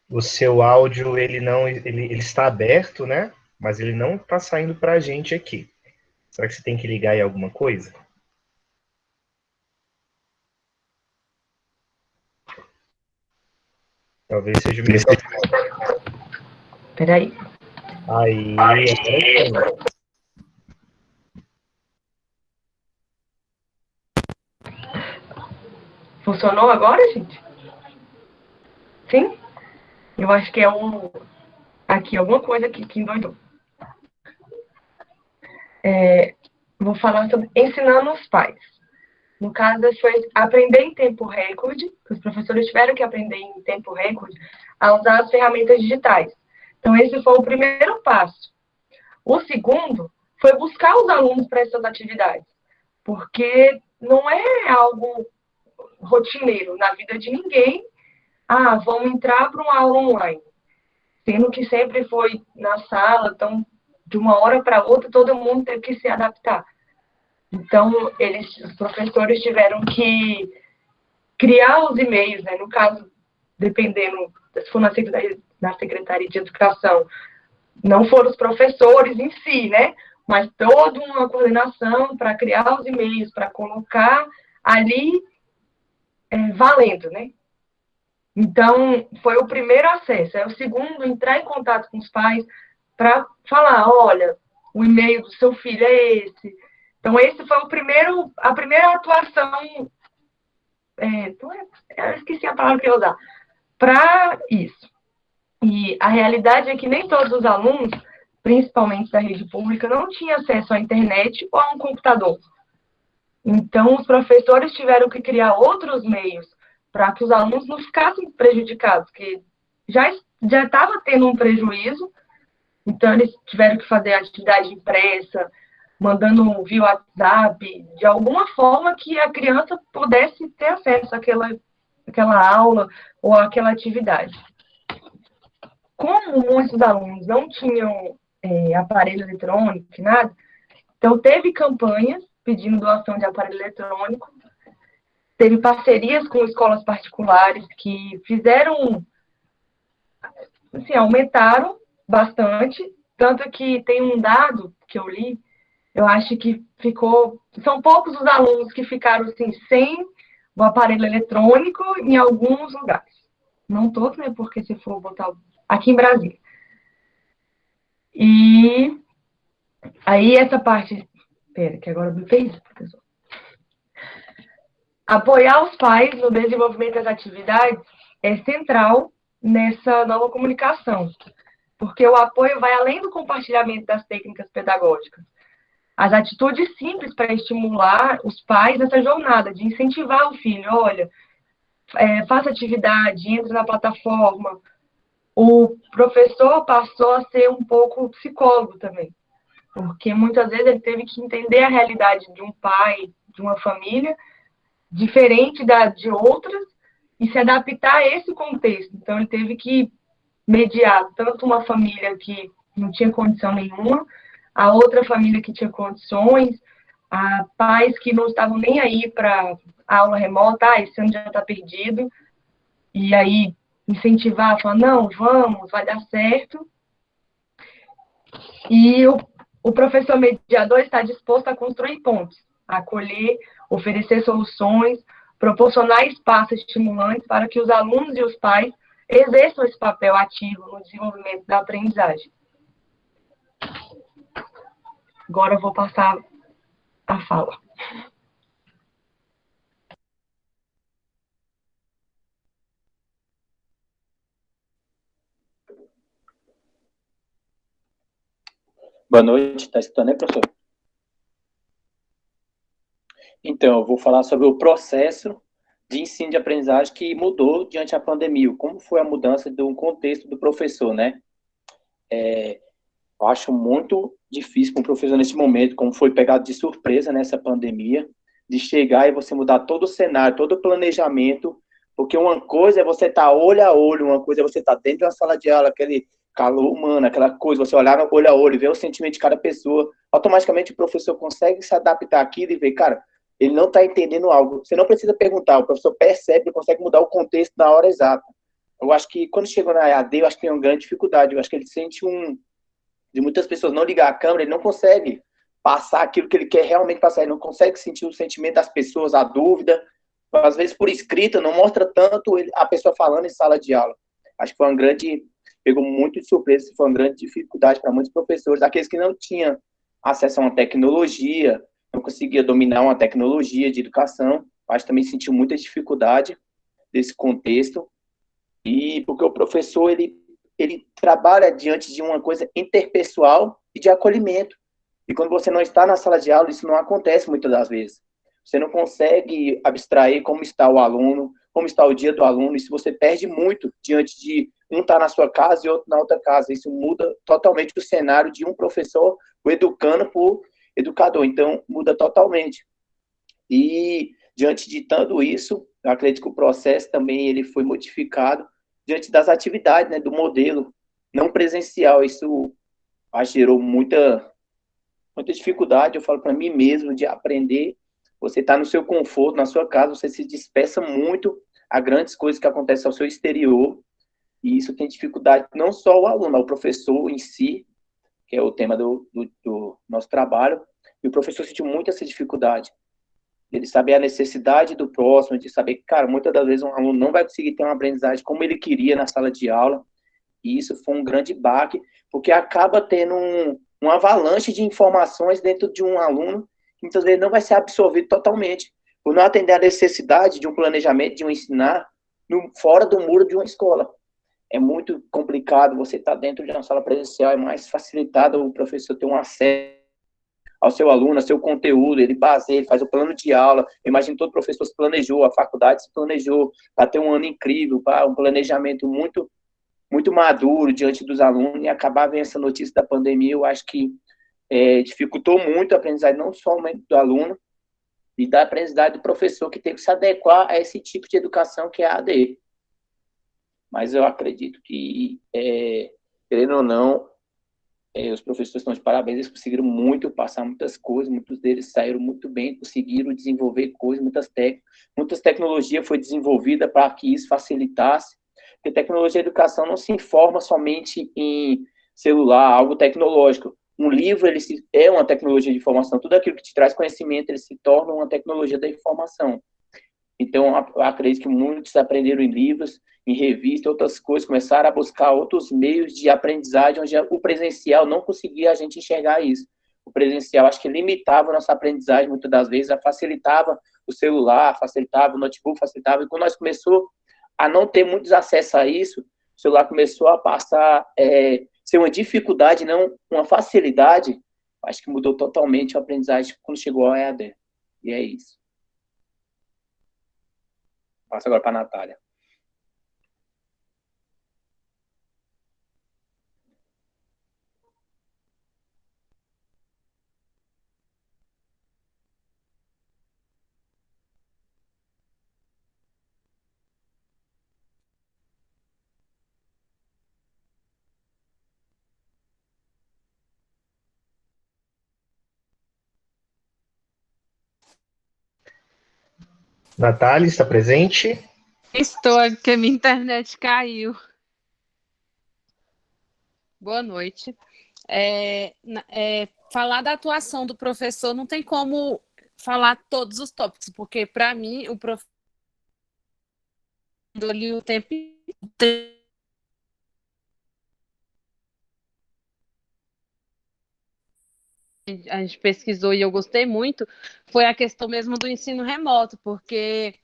o seu áudio ele está aberto, né? Mas ele não está saindo para a gente aqui. Será que você tem que ligar em alguma coisa? Talvez seja o microfone. Peraí. Aí, Funcionou agora, gente? Sim? Eu acho que é aqui, alguma coisa que endoidou. Vou falar sobre ensinando os pais. No caso, foi aprender em tempo recorde, os professores tiveram que aprender em tempo recorde a usar as ferramentas digitais. Então, esse foi o primeiro passo. O segundo foi buscar os alunos para essas atividades, porque não é algo rotineiro na vida de ninguém. Vamos entrar para uma aula online, sendo que sempre foi na sala, então, de uma hora para outra, todo mundo teve que se adaptar. Então, os professores tiveram que criar os e-mails, né? No caso, dependendo, se for na Secretaria de Educação, não foram os professores em si, né? Mas toda uma coordenação para criar os e-mails, para colocar ali valendo, né? Então, foi o primeiro acesso. O segundo, entrar em contato com os pais para falar, olha, o e-mail do seu filho é esse. Então, esse foi a primeira atuação, eu esqueci a palavra que eu ia usar, para isso. E a realidade é que nem todos os alunos, principalmente da rede pública, não tinham acesso à internet ou a um computador. Então, os professores tiveram que criar outros meios para que os alunos não ficassem prejudicados, porque já estava tendo um prejuízo, então eles tiveram que fazer atividade impressa, mandando via WhatsApp, de alguma forma que a criança pudesse ter acesso àquela aula ou àquela atividade. Como muitos alunos não tinham aparelho eletrônico, nada, então teve campanhas pedindo doação de aparelho eletrônico, teve parcerias com escolas particulares que fizeram, assim, aumentaram bastante, tanto que tem um dado que eu li, eu acho que são poucos os alunos que ficaram assim, sem o aparelho eletrônico em alguns lugares. Não todos, né, porque se for botar aqui em Brasília. E aí essa parte, espera, que agora me fez, professor. Apoiar os pais no desenvolvimento das atividades é central nessa nova comunicação, porque o apoio vai além do compartilhamento das técnicas pedagógicas. As atitudes simples para estimular os pais nessa jornada, de incentivar o filho, olha, faça atividade, entre na plataforma. O professor passou a ser um pouco psicólogo também, porque muitas vezes ele teve que entender a realidade de um pai, de uma família, diferente de outras, e se adaptar a esse contexto. Então, ele teve que mediar tanto uma família que não tinha condição nenhuma, a outra família que tinha condições, a pais que não estavam nem aí para a aula remota, esse ano já está perdido, e aí incentivar, falar, não, vamos, vai dar certo. E o professor mediador está disposto a construir pontes, a acolher, oferecer soluções, proporcionar espaços estimulantes para que os alunos e os pais exerçam esse papel ativo no desenvolvimento da aprendizagem. Agora eu vou passar a fala. Boa noite, está escutando aí, professor? Então, eu vou falar sobre o processo de ensino de aprendizagem que mudou diante da pandemia, como foi a mudança do contexto do professor, né? Eu acho muito difícil para um professor nesse momento, como foi pegado de surpresa nessa pandemia, de chegar e você mudar todo o cenário, todo o planejamento, porque uma coisa é você estar olho a olho, uma coisa é você estar dentro de uma sala de aula, aquele calor humano, aquela coisa, você olhar olho a olho, ver o sentimento de cada pessoa, automaticamente o professor consegue se adaptar àquilo e ver, cara, ele não está entendendo algo. Você não precisa perguntar, o professor percebe, ele consegue mudar o contexto na hora exata. Eu acho que quando chegou na EAD, eu acho que tem uma grande dificuldade, eu acho que ele sente de muitas pessoas não ligar a câmera, ele não consegue passar aquilo que ele quer realmente passar, ele não consegue sentir o sentimento das pessoas, a dúvida, às vezes por escrita, não mostra tanto a pessoa falando em sala de aula. Acho que pegou muito de surpresa, foi uma grande dificuldade para muitos professores, aqueles que não tinham acesso a uma tecnologia, não conseguia dominar uma tecnologia de educação, acho que também sentiu muita dificuldade desse contexto, e porque o professor, ele trabalha diante de uma coisa interpessoal e de acolhimento, e quando você não está na sala de aula, isso não acontece muitas das vezes. Você não consegue abstrair como está o aluno, como está o dia do aluno, e se você perde muito diante de um estar na sua casa e outro na outra casa. Isso muda totalmente o cenário de um professor, o educando por educador. Então, muda totalmente. E, diante de tudo isso, eu acredito que o processo também ele foi modificado diante das atividades, né, do modelo não presencial. Isso gerou muita dificuldade, eu falo para mim mesmo, de aprender. Você está no seu conforto, na sua casa, você se dispersa muito a grandes coisas que acontecem ao seu exterior, e isso tem dificuldade não só o aluno, o professor em si, que é o tema do nosso trabalho, e o professor sentiu muito essa dificuldade, ele saber a necessidade do próximo, de saber que, cara, muitas das vezes um aluno não vai conseguir ter uma aprendizagem como ele queria na sala de aula, e isso foi um grande baque, porque acaba tendo uma avalanche de informações dentro de um aluno, que muitas vezes não vai ser absorvido totalmente, por não atender a necessidade de um planejamento, de um ensinar, fora do muro de uma escola. É muito complicado, você estar dentro de uma sala presencial, é mais facilitado o professor ter um acesso ao seu aluno, ao seu conteúdo, ele baseia, ele faz o plano de aula. Eu imagino que todo professor se planejou, a faculdade se planejou para ter um ano incrível, para um planejamento muito, muito maduro diante dos alunos, e acabar vendo essa notícia da pandemia, eu acho que dificultou muito a aprendizagem, não somente do aluno, e da aprendizagem do professor, que teve que se adequar a esse tipo de educação que é a AD. Mas eu acredito que, querendo ou não, os professores estão de parabéns, eles conseguiram muito passar muitas coisas, muitos deles saíram muito bem, conseguiram desenvolver coisas, muitas tecnologias foi desenvolvida para que isso facilitasse, porque tecnologia de educação não se informa somente em celular, algo tecnológico. Um livro, é uma tecnologia de informação, tudo aquilo que te traz conhecimento, ele se torna uma tecnologia da informação. Então, eu acredito que muitos aprenderam em livros, em revistas, outras coisas, começaram a buscar outros meios de aprendizagem, onde o presencial não conseguia a gente enxergar isso. O presencial, acho que limitava a nossa aprendizagem, muitas das vezes, facilitava o celular, facilitava o notebook, facilitava, e quando nós começamos a não ter muitos acessos a isso, o celular começou a passar, ser uma dificuldade, não uma facilidade, acho que mudou totalmente a aprendizagem quando chegou ao EAD. E é isso. Passo agora para a Natália. Natália, está presente? Estou, é porque minha internet caiu. Boa noite. Falar da atuação do professor não tem como falar todos os tópicos, porque, para mim, o professor ali o tempo inteiro. A gente pesquisou e eu gostei muito, foi a questão mesmo do ensino remoto, porque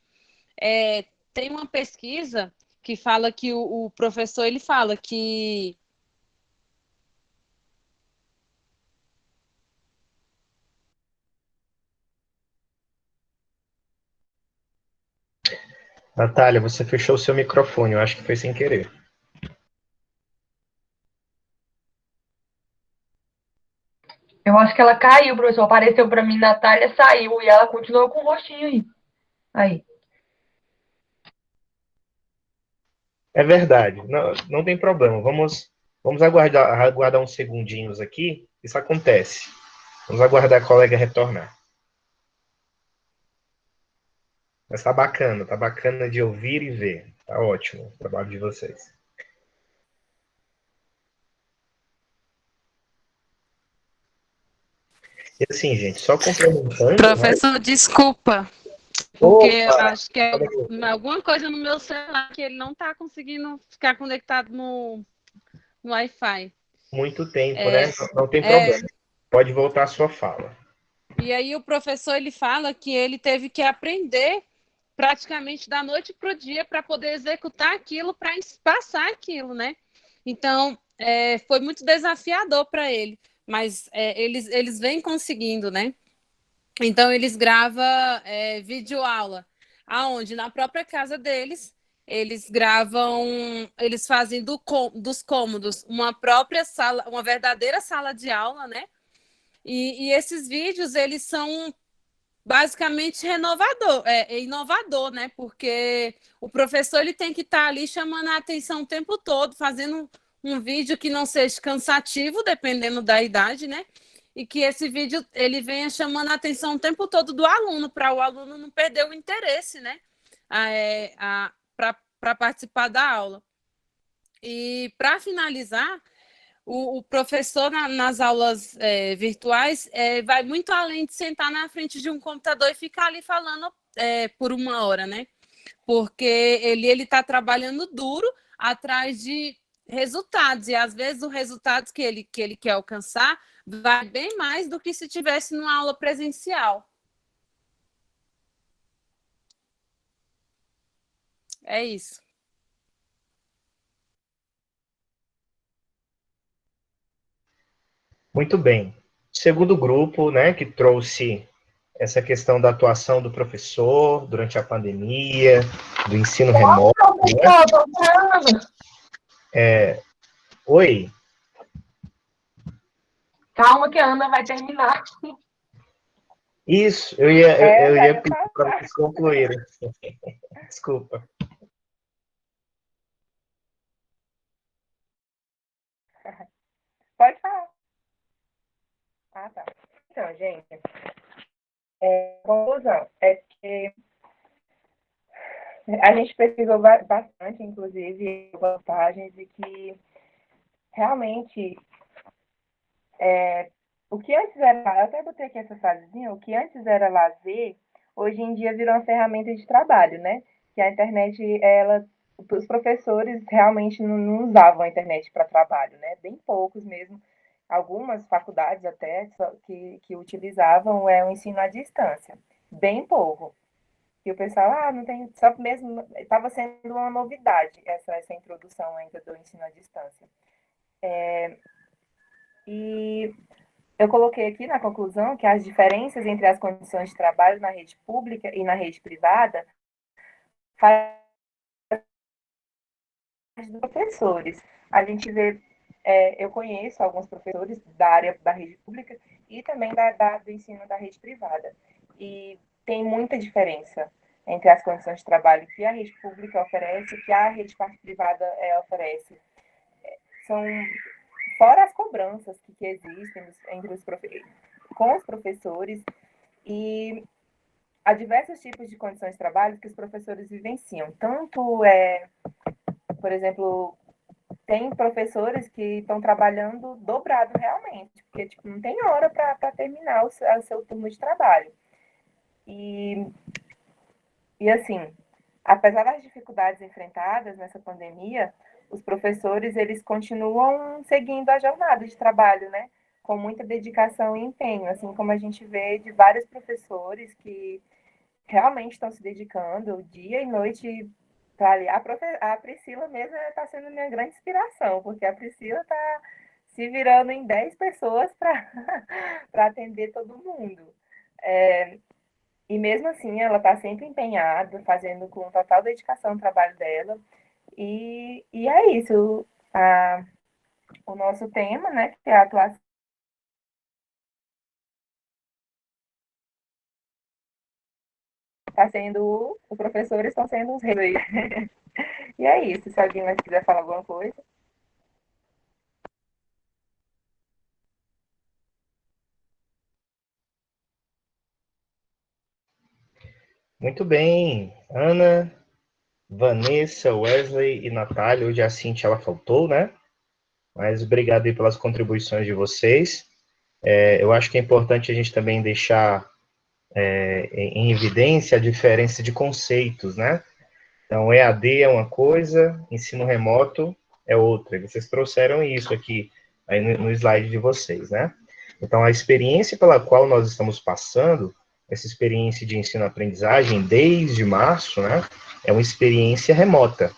tem uma pesquisa que fala que o professor, ele fala que Natália, você fechou o seu microfone, eu acho que foi sem querer. Eu acho que ela caiu, professor. Apareceu para mim, Natália saiu e ela continuou com o rostinho aí. Aí. É verdade, não tem problema. Vamos aguardar uns segundinhos aqui. Isso acontece. Vamos aguardar a colega retornar. Mas tá bacana de ouvir e ver. Tá ótimo o trabalho de vocês. E assim, gente, só complementando... Professor, desculpa, porque eu acho que é alguma coisa no meu celular que ele não está conseguindo ficar conectado no Wi-Fi. Muito tempo, né? Não tem problema. Pode voltar à sua fala. E aí o professor, ele fala que ele teve que aprender praticamente da noite para o dia para poder executar aquilo, para passar aquilo, né? Então, foi muito desafiador para ele, mas eles vêm conseguindo, né? Então, eles gravam videoaula, aonde na própria casa deles, eles gravam, eles fazem dos cômodos uma própria sala, uma verdadeira sala de aula, né? E esses vídeos, eles são basicamente inovador, né? Porque o professor ele tem que estar ali chamando a atenção o tempo todo, fazendo um vídeo que não seja cansativo, dependendo da idade, né? E que esse vídeo ele venha chamando a atenção o tempo todo do aluno, para o aluno não perder o interesse, né? Para participar da aula. E para finalizar, o professor, nas aulas virtuais, vai muito além de sentar na frente de um computador e ficar ali falando por 1 hora, né? Porque ele está trabalhando duro atrás de resultados, e às vezes os resultados que ele quer alcançar vai bem mais do que se tivesse numa aula presencial. É isso. Muito bem. Segundo grupo, né, que trouxe essa questão da atuação do professor durante a pandemia, do ensino remoto. Né? Oi? Calma que a Ana vai terminar. Isso, eu ia pedir para vocês concluírem. Desculpa. Pode falar. Ah, tá. Então, gente, a conclusão é que a gente pesquisou bastante, inclusive, vantagens, e que realmente o que antes era, eu até botei aqui essa frasezinha, o que antes era lazer, hoje em dia virou uma ferramenta de trabalho, né? Que a internet, os professores realmente não usavam a internet para trabalho, né? Bem poucos mesmo. Algumas faculdades até que utilizavam o ensino à distância. Bem pouco. E o pessoal, não tem, só mesmo, estava sendo uma novidade essa introdução ainda do ensino à distância. E eu coloquei aqui na conclusão que as diferenças entre as condições de trabalho na rede pública e na rede privada faz dos professores. A gente vê, eu conheço alguns professores da área da rede pública e também do ensino da rede privada. E tem muita diferença entre as condições de trabalho que a rede pública oferece e que a rede privada oferece. São fora as cobranças que existem entre com os professores, e há diversos tipos de condições de trabalho que os professores vivenciam. Tanto, por exemplo, tem professores que estão trabalhando dobrado realmente, porque não tem hora para terminar o seu turno de trabalho. E assim, apesar das dificuldades enfrentadas nessa pandemia, os professores, eles continuam seguindo a jornada de trabalho, né? Com muita dedicação e empenho, assim como a gente vê de vários professores que realmente estão se dedicando dia e noite para ali. A Priscila mesmo está sendo minha grande inspiração, porque a Priscila está se virando em 10 pessoas para atender todo mundo. E mesmo assim, ela está sempre empenhada, fazendo com total dedicação o trabalho dela. E é isso, o nosso tema, né, que é a atuação. Está sendo, os professores estão sendo os reis. E é isso, se alguém mais quiser falar alguma coisa. Muito bem, Ana, Vanessa, Wesley e Natália. Hoje a Cintia, ela faltou, né? Mas obrigado aí pelas contribuições de vocês. Eu acho que é importante a gente também deixar em evidência a diferença de conceitos, né? Então, EAD é uma coisa, ensino remoto é outra. Vocês trouxeram isso aqui aí no slide de vocês, né? Então, a experiência pela qual nós estamos passando, essa experiência de ensino-aprendizagem, desde março, né? É uma experiência remota.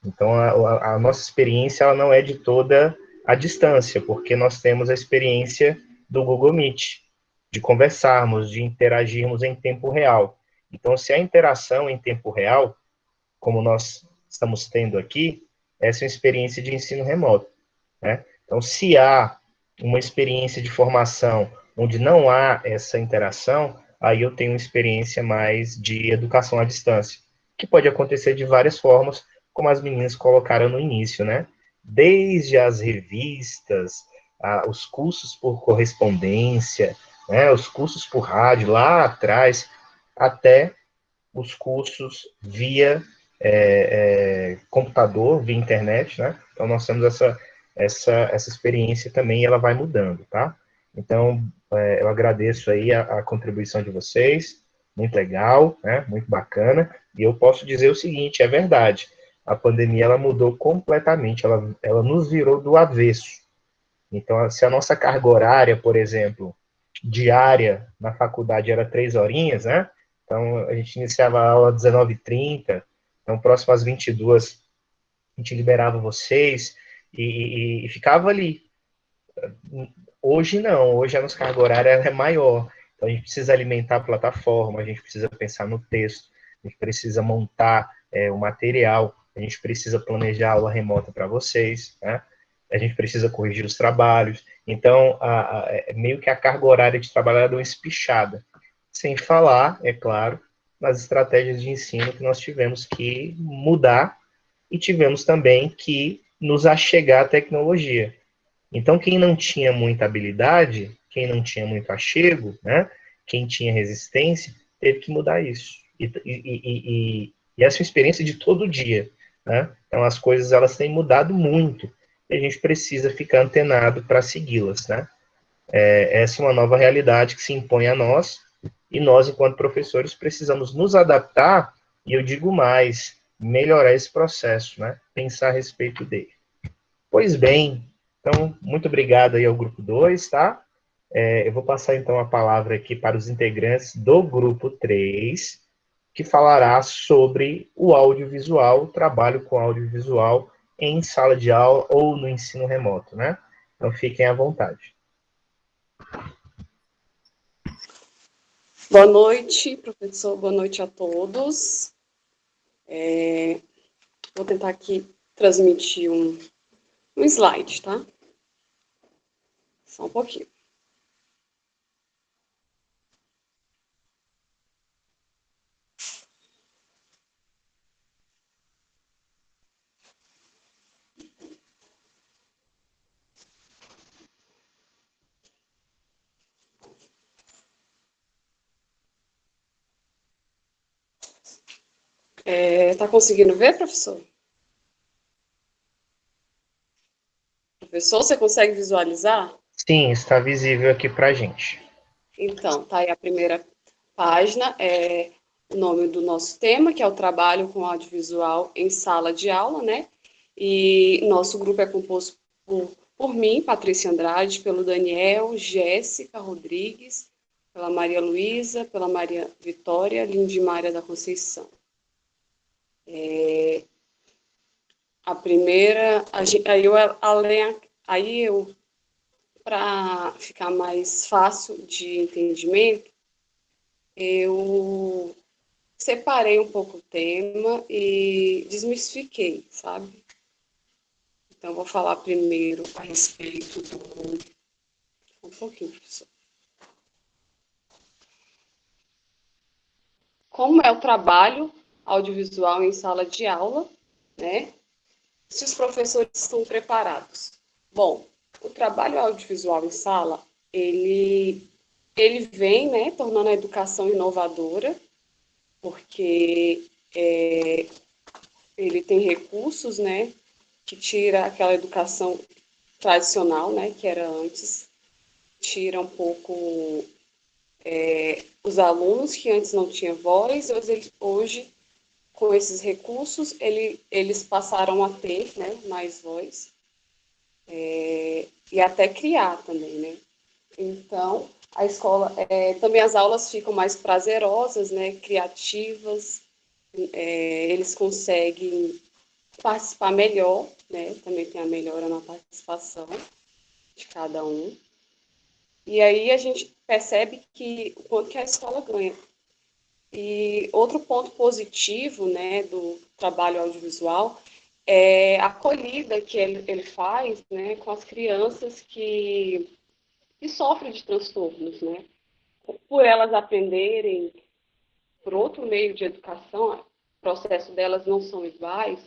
Então, a nossa experiência ela não é de toda a distância, porque nós temos a experiência do Google Meet, de conversarmos, de interagirmos em tempo real. Então, se a interação em tempo real, como nós estamos tendo aqui, essa é uma experiência de ensino remoto, né? Então, se há uma experiência de formação onde não há essa interação, aí eu tenho uma experiência mais de educação à distância, que pode acontecer de várias formas, como as meninas colocaram no início, né? Desde as revistas, os cursos por correspondência, né? Os cursos por rádio lá atrás, até os cursos via computador, via internet, né? Então, nós temos essa experiência também, e ela vai mudando, tá? Então, eu agradeço aí a contribuição de vocês, muito legal, né? Muito bacana, e eu posso dizer o seguinte, é verdade, a pandemia, ela mudou completamente, ela nos virou do avesso. Então, se a nossa carga horária, por exemplo, diária na faculdade era 3 horinhas, né? Então, a gente iniciava a aula às 19h30, então, próximo às 22h, a gente liberava vocês e ficava ali. Hoje não, hoje a nossa carga horária é maior, então a gente precisa alimentar a plataforma, a gente precisa pensar no texto, a gente precisa montar o material, a gente precisa planejar a aula remota para vocês, né? A gente precisa corrigir os trabalhos, então meio que a carga horária de trabalho deu uma espichada, sem falar, é claro, nas estratégias de ensino que nós tivemos que mudar e tivemos também que nos achegar à tecnologia. Então, quem não tinha muita habilidade, quem não tinha muito achego, né, quem tinha resistência, teve que mudar isso. E essa é uma experiência de todo dia, né? Então, as coisas, elas têm mudado muito, e a gente precisa ficar antenado para segui-las, né? Essa é uma nova realidade que se impõe a nós, e nós, enquanto professores, precisamos nos adaptar, e eu digo mais, melhorar esse processo, né? Pensar a respeito dele. Pois bem, então, muito obrigado aí ao grupo 2, tá? Eu vou passar, então, a palavra aqui para os integrantes do grupo 3, que falará sobre o audiovisual, o trabalho com audiovisual em sala de aula ou no ensino remoto, né? Então, fiquem à vontade. Boa noite, professor. Boa noite a todos. Vou tentar aqui transmitir um slide, tá? Só um pouquinho. Tá conseguindo ver, professor? Professor, você consegue visualizar? Sim, está visível aqui para a gente. Então, tá aí a primeira página, o nome do nosso tema, que é o trabalho com audiovisual em sala de aula, né? E nosso grupo é composto por mim, Patrícia Andrade, pelo Daniel, Jéssica Rodrigues, pela Maria Luísa, pela Maria Vitória, Lindimária da Conceição. A primeira, para ficar mais fácil de entendimento, eu separei um pouco o tema e desmistifiquei, sabe? Então, vou falar primeiro a respeito do... Um pouquinho, professor. Como é o trabalho audiovisual em sala de aula, né? Se os professores estão preparados. Bom, o trabalho audiovisual em sala, ele vem, né, tornando a educação inovadora, porque ele tem recursos, né, que tira aquela educação tradicional, né, que era antes, tira um pouco os alunos que antes não tinham voz, hoje com esses recursos, eles passaram a ter, né, mais voz, e até criar também, né. Então, a escola, também as aulas ficam mais prazerosas, né, criativas, eles conseguem participar melhor, né, também tem a melhora na participação de cada um. E aí a gente percebe o quanto que a escola ganha. E outro ponto positivo, né, do trabalho audiovisual é a acolhida que ele faz, né, com as crianças que sofrem de transtornos, né? Por elas aprenderem por outro meio de educação, o processo delas não são iguais,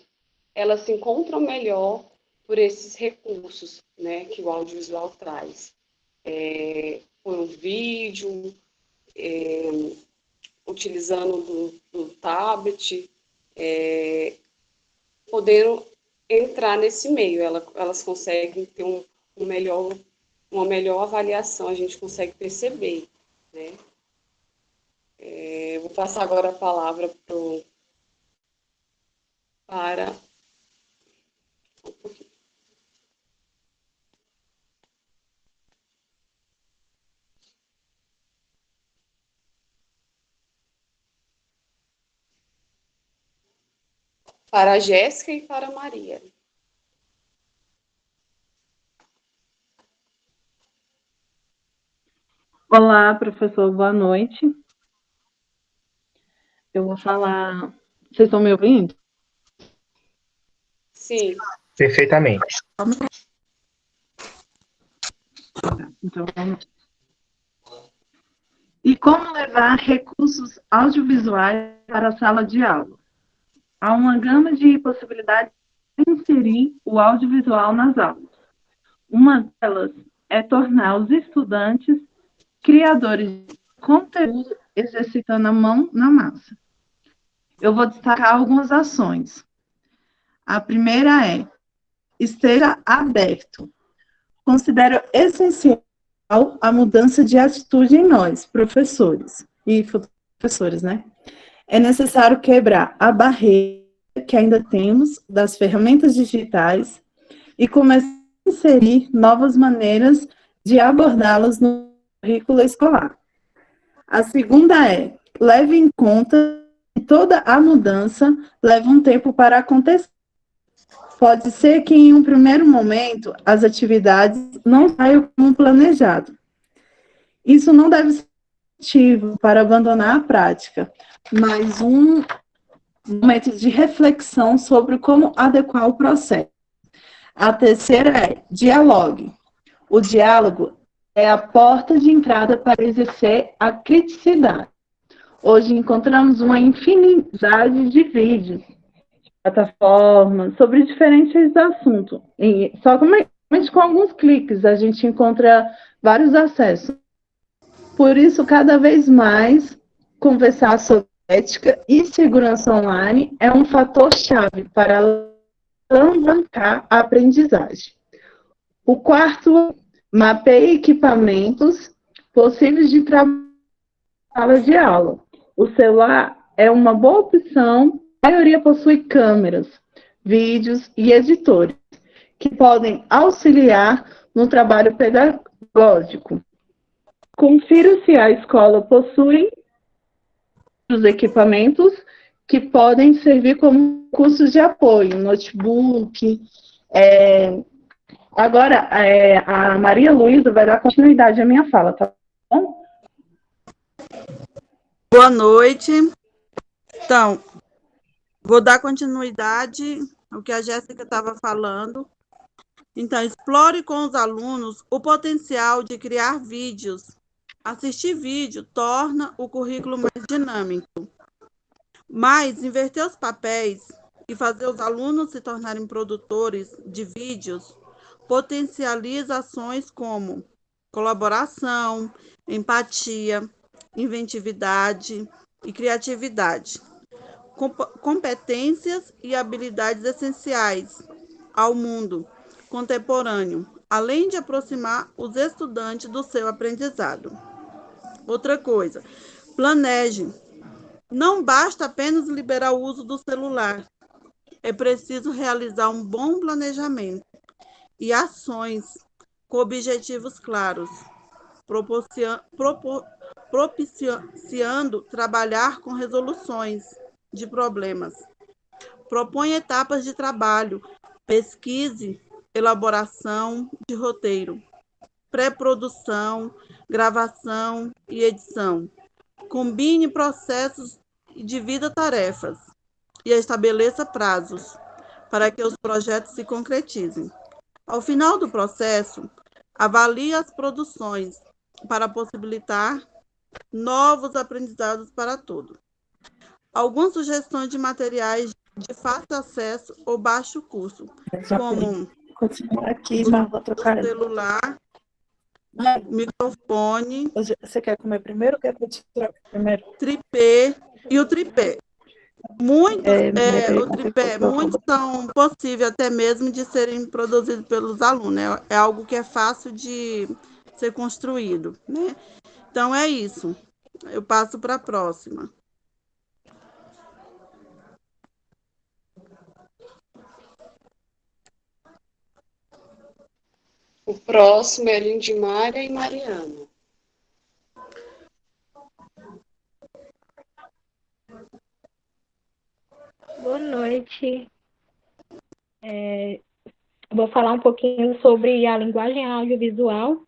elas se encontram melhor por esses recursos, né, que o audiovisual traz. Por um vídeo, utilizando do tablet, podendo entrar nesse meio, elas conseguem ter uma melhor avaliação, a gente consegue perceber, né? Vou passar agora a palavra para... Para a Jéssica e para a Maria. Olá, professor, boa noite. Eu vou falar... Vocês estão me ouvindo? Sim. Perfeitamente. Então, vamos... E como levar recursos audiovisuais para a sala de aula? Há uma gama de possibilidades de inserir o audiovisual nas aulas. Uma delas é tornar os estudantes criadores de conteúdo exercitando a mão na massa. Eu vou destacar algumas ações. A primeira é: esteja aberto. Considero essencial a mudança de atitude em nós, professores e futuros professores, né? É necessário quebrar a barreira que ainda temos das ferramentas digitais e começar a inserir novas maneiras de abordá-las no currículo escolar. A segunda é: leve em conta que toda a mudança leva um tempo para acontecer. Pode ser que em um primeiro momento as atividades não saiam como planejado. Isso não deve ser motivo para abandonar a prática, mas um momento de reflexão sobre como adequar o processo. A terceira é: dialogue. O diálogo é a porta de entrada para exercer a criticidade. Hoje encontramos uma infinidade de vídeos, plataformas, sobre diferentes assuntos. E somente com alguns cliques a gente encontra vários acessos. Por isso, cada vez mais, conversar sobre ética e segurança online é um fator-chave para alavancar a aprendizagem. O quarto, mapeie equipamentos possíveis de trabalho na sala de aula. O celular é uma boa opção. A maioria possui câmeras, vídeos e editores que podem auxiliar no trabalho pedagógico. Confira se a escola possui os equipamentos que podem servir como cursos de apoio, notebook. Agora, a Maria Luísa vai dar continuidade à minha fala, tá bom? Boa noite. Então, vou dar continuidade ao que a Jéssica estava falando. Então, explore com os alunos o potencial de criar vídeos. Assistir vídeo torna o currículo mais dinâmico. Mas inverter os papéis e fazer os alunos se tornarem produtores de vídeos potencializa ações como colaboração, empatia, inventividade e criatividade. Competências e habilidades essenciais ao mundo contemporâneo, além de aproximar os estudantes do seu aprendizado. Outra coisa, planeje. Não basta apenas liberar o uso do celular. É preciso realizar um bom planejamento e ações com objetivos claros, propiciando trabalhar com resoluções de problemas. Proponha etapas de trabalho, pesquise, elaboração de roteiro, pré-produção, gravação e edição. Combine processos e divida tarefas e estabeleça prazos para que os projetos se concretizem. Ao final do processo, avalie as produções para possibilitar novos aprendizados para todos. Algumas sugestões de materiais de fácil acesso ou baixo custo, como aqui, o celular, microfone. Você quer comer primeiro ou quer que eu te traga primeiro? Tripé e o tripé. Muitos são possíveis até mesmo de serem produzidos pelos alunos, né? É algo que é fácil de ser construído, né? Então é isso. Eu passo para a próxima. O próximo é Lindimária e Mariana. Boa noite. Vou falar um pouquinho sobre a linguagem audiovisual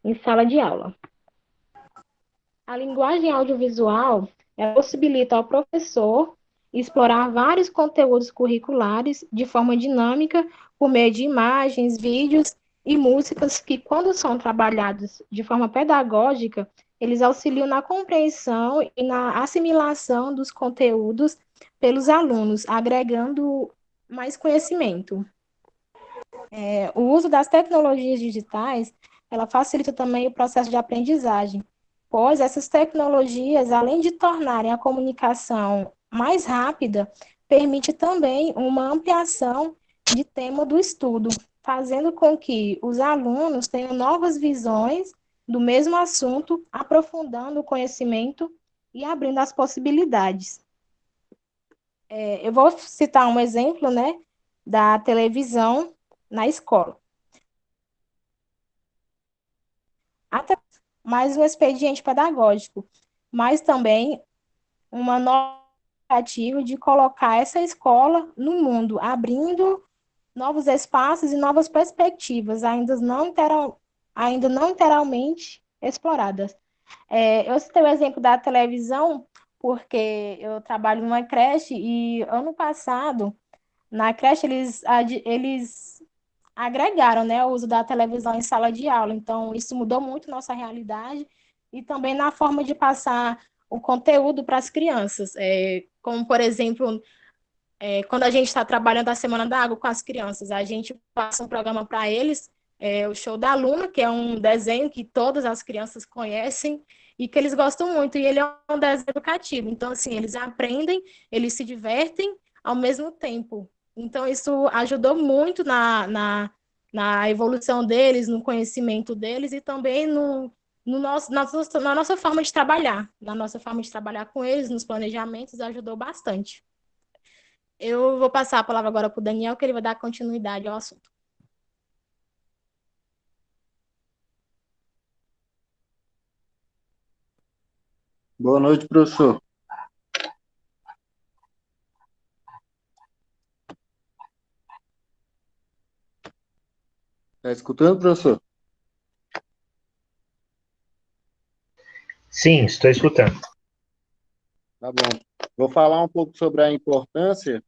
em sala de aula. A linguagem audiovisual possibilita ao professor explorar vários conteúdos curriculares de forma dinâmica por meio de imagens, vídeos e músicas que, quando são trabalhados de forma pedagógica, eles auxiliam na compreensão e na assimilação dos conteúdos pelos alunos, agregando mais conhecimento. O uso das tecnologias digitais ela facilita também o processo de aprendizagem, pois essas tecnologias, além de tornarem a comunicação mais rápida, permite também uma ampliação de tema do estudo, fazendo com que os alunos tenham novas visões do mesmo assunto, aprofundando o conhecimento e abrindo as possibilidades. Eu vou citar um exemplo, né, da televisão na escola. Até mais um expediente pedagógico, mas também uma nova iniciativa de colocar essa escola no mundo, abrindo novos espaços e novas perspectivas, ainda não integralmente exploradas. Eu citei o exemplo da televisão, porque eu trabalho numa creche e ano passado, na creche, eles agregaram, né, o uso da televisão em sala de aula. Então, isso mudou muito nossa realidade e também na forma de passar o conteúdo para as crianças. Como, por exemplo, quando a gente está trabalhando a Semana da Água com as crianças, a gente passa um programa para eles, o Show da Luna, que é um desenho que todas as crianças conhecem e que eles gostam muito, e ele é um desenho educativo. Então, assim, eles aprendem, eles se divertem ao mesmo tempo. Então, isso ajudou muito na evolução deles, no conhecimento deles e também na nossa forma de trabalhar. Na nossa forma de trabalhar com eles, nos planejamentos, ajudou bastante. Eu vou passar a palavra agora para o Daniel, que ele vai dar continuidade ao assunto. Boa noite, professor. Está escutando, professor? Sim, estou escutando. Tá bom. Vou falar um pouco sobre a importância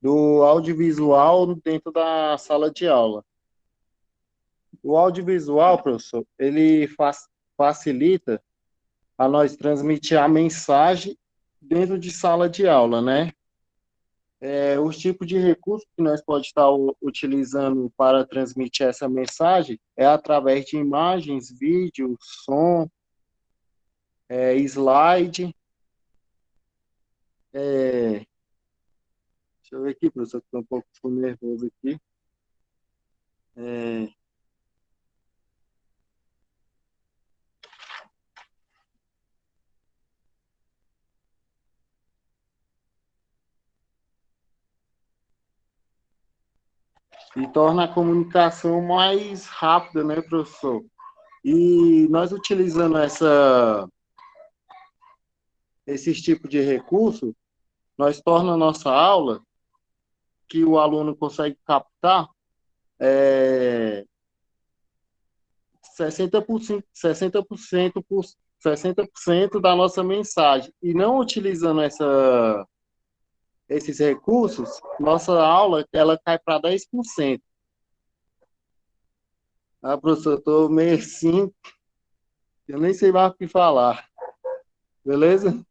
do audiovisual dentro da sala de aula. O audiovisual, professor, ele facilita a nós transmitir a mensagem dentro de sala de aula, né? Os tipos de recursos que nós podemos estar utilizando para transmitir essa mensagem é através de imagens, vídeo, som, slide. Deixa eu ver aqui, professor, que estou um pouco nervoso aqui. E torna a comunicação mais rápida, né, professor? E nós utilizando esses tipos de recursos, nós torna a nossa aula, que o aluno consegue captar, 60% da nossa mensagem. E não utilizando esses recursos, nossa aula ela cai para 10%. Ah, professor, eu estou meio assim, eu nem sei mais o que falar. Beleza?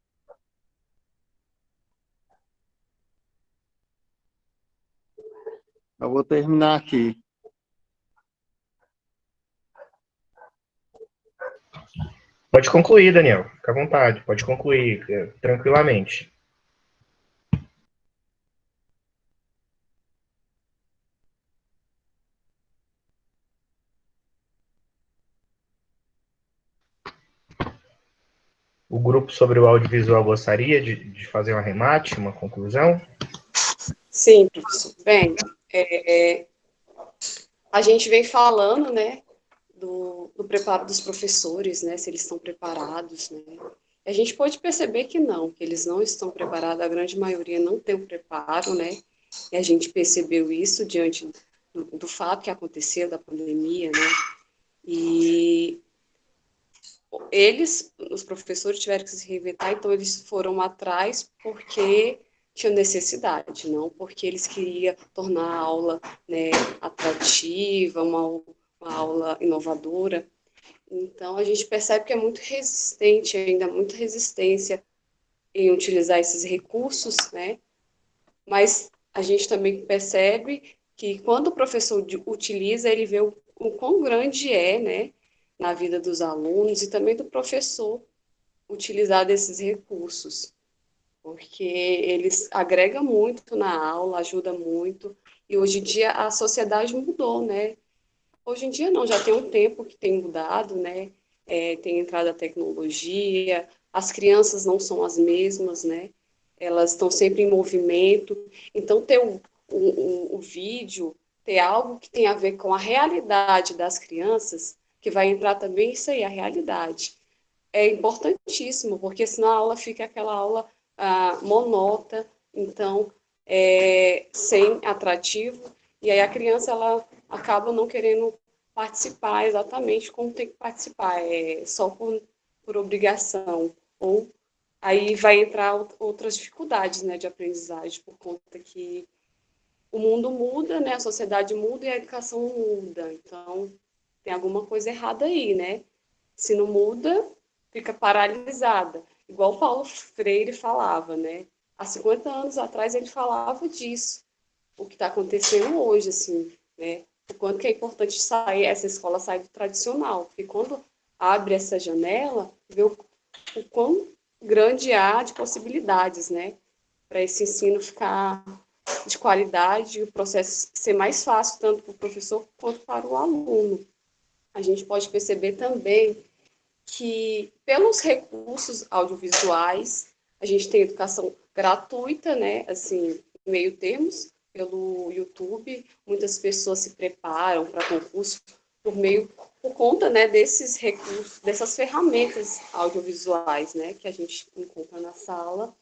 Eu vou terminar aqui. Pode concluir, Daniel. Fica à vontade. Pode concluir tranquilamente. O grupo sobre o audiovisual gostaria de fazer um arremate, uma conclusão? Sim, professor. Bem, a gente vem falando, né, do preparo dos professores, né, se eles estão preparados, né. A gente pode perceber que eles não estão preparados, a grande maioria não tem o preparo, né, e a gente percebeu isso diante do fato que aconteceu, da pandemia, né, e os professores tiveram que se reinventar, então eles foram atrás porque tinham necessidade, não porque eles queriam tornar a aula, né, atrativa, uma aula inovadora. Então, a gente percebe que é muito resistente ainda, muita resistência em utilizar esses recursos, né? Mas a gente também percebe que quando o professor utiliza, ele vê o quão grande é, né, na vida dos alunos e também do professor utilizar desses recursos, porque eles agregam muito na aula, ajuda muito, e hoje em dia a sociedade mudou, né? Hoje em dia não, já tem um tempo que tem mudado, né? Tem entrado a tecnologia, as crianças não são as mesmas, né? Elas estão sempre em movimento, então ter o vídeo, ter algo que tem a ver com a realidade das crianças, que vai entrar também isso aí, a realidade. É importantíssimo, porque senão a aula fica aquela aula monótona, então, sem atrativo, e aí a criança ela acaba não querendo participar exatamente como tem que participar, só por obrigação, ou aí vai entrar outras dificuldades, né, de aprendizagem, por conta que o mundo muda, né, a sociedade muda e a educação muda, então tem alguma coisa errada aí, né? Se não muda, fica paralisada. Igual o Paulo Freire falava, né? Há 50 anos atrás ele falava disso, o que está acontecendo hoje, assim, né? O quanto que é importante essa escola sair do tradicional, porque quando abre essa janela, vê o quão grande há de possibilidades, né? Para esse ensino ficar de qualidade e o processo ser mais fácil, tanto para o professor quanto para o aluno. A gente pode perceber também que, pelos recursos audiovisuais, a gente tem educação gratuita, né, assim, meio termos, pelo YouTube, muitas pessoas se preparam para concurso por conta, né, desses recursos, dessas ferramentas audiovisuais, né, que a gente encontra na sala,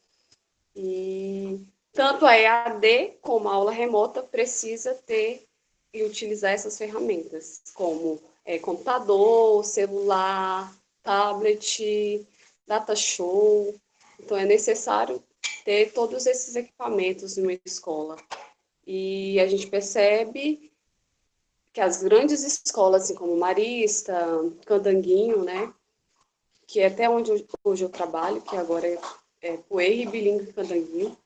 e tanto a EAD como a aula remota precisa ter e utilizar essas ferramentas, como computador, celular, tablet, data show. Então, é necessário ter todos esses equipamentos em uma escola. E a gente percebe que as grandes escolas, assim como Marista, Candanguinho, né, que é até onde hoje eu trabalho, que agora é Puerri, Bilingue e Candanguinho,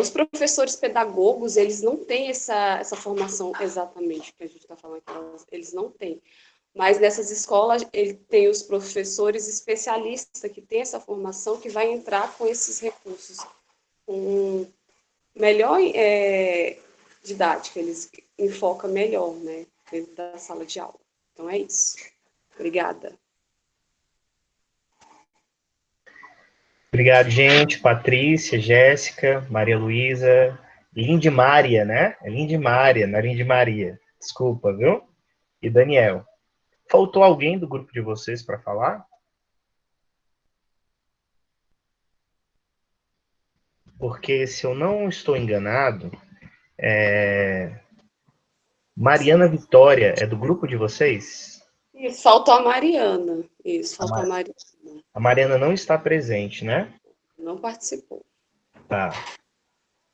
os professores pedagogos, eles não têm essa formação exatamente que a gente está falando aqui, eles não têm. Mas nessas escolas, ele tem os professores especialistas que têm essa formação, que vai entrar com esses recursos, com melhor didática, eles enfocam melhor, né, dentro da sala de aula. Então é isso. Obrigada. Obrigado, gente. Patrícia, Jéssica, Maria Luísa, Lindimária, né? É Lindimária, não é Lindimaria. Desculpa, viu? E Daniel. Faltou alguém do grupo de vocês para falar? Porque, se eu não estou enganado, Mariana Vitória é do grupo de vocês? Isso, faltou a Mariana. Isso, faltou a Mariana. A Mariana não está presente, né? Não participou. Tá.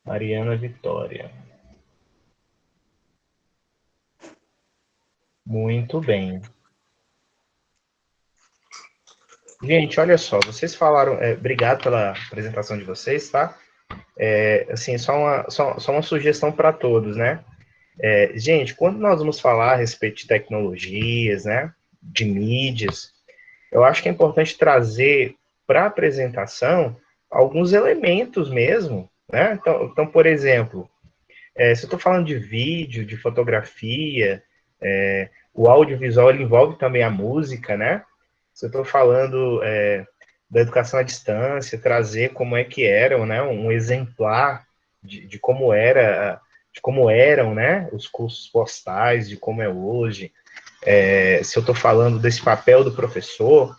Mariana Vitória. Muito bem. Gente, olha só, vocês falaram, obrigado pela apresentação de vocês, tá? Assim, só uma sugestão para todos, né? Gente, quando nós vamos falar a respeito de tecnologias, né, de mídias, eu acho que é importante trazer para a apresentação alguns elementos mesmo, né? Então, por exemplo, se eu estou falando de vídeo, de fotografia, o audiovisual ele envolve também a música, né? Se eu estou falando da educação à distância, trazer como é que eram, né? Um exemplar de como eram, né? Os cursos postais, de como é hoje. Se eu estou falando desse papel do professor,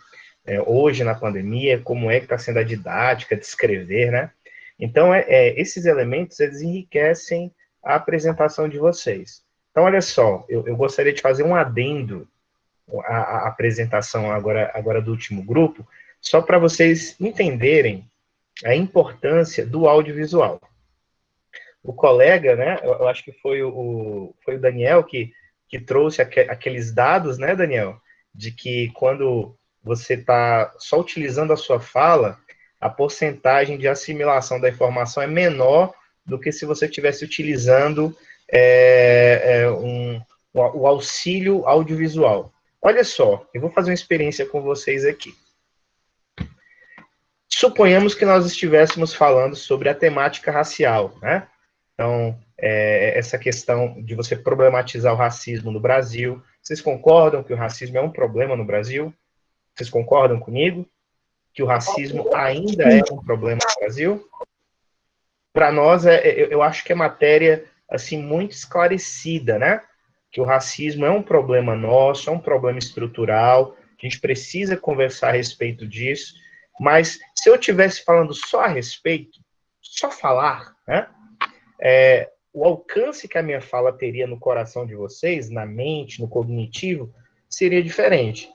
hoje na pandemia, como é que está sendo a didática de escrever, né? Então, esses elementos, eles enriquecem a apresentação de vocês. Então, olha só, eu gostaria de fazer um adendo à apresentação agora do último grupo, só para vocês entenderem a importância do audiovisual. O colega, né, eu acho que foi o Daniel que trouxe aqueles dados, né, Daniel, de que quando você está só utilizando a sua fala, a porcentagem de assimilação da informação é menor do que se você estivesse utilizando o auxílio audiovisual. Olha só, eu vou fazer uma experiência com vocês aqui. Suponhamos que nós estivéssemos falando sobre a temática racial, né? Então, essa questão de você problematizar o racismo no Brasil. Vocês concordam que o racismo é um problema no Brasil? Vocês concordam comigo? Que o racismo ainda é um problema no Brasil? Para nós, eu acho que é matéria assim, muito esclarecida, né? Que o racismo é um problema nosso, é um problema estrutural, a gente precisa conversar a respeito disso, mas se eu estivesse falando só a respeito, só falar, né? O alcance que a minha fala teria no coração de vocês, na mente, no cognitivo, seria diferente.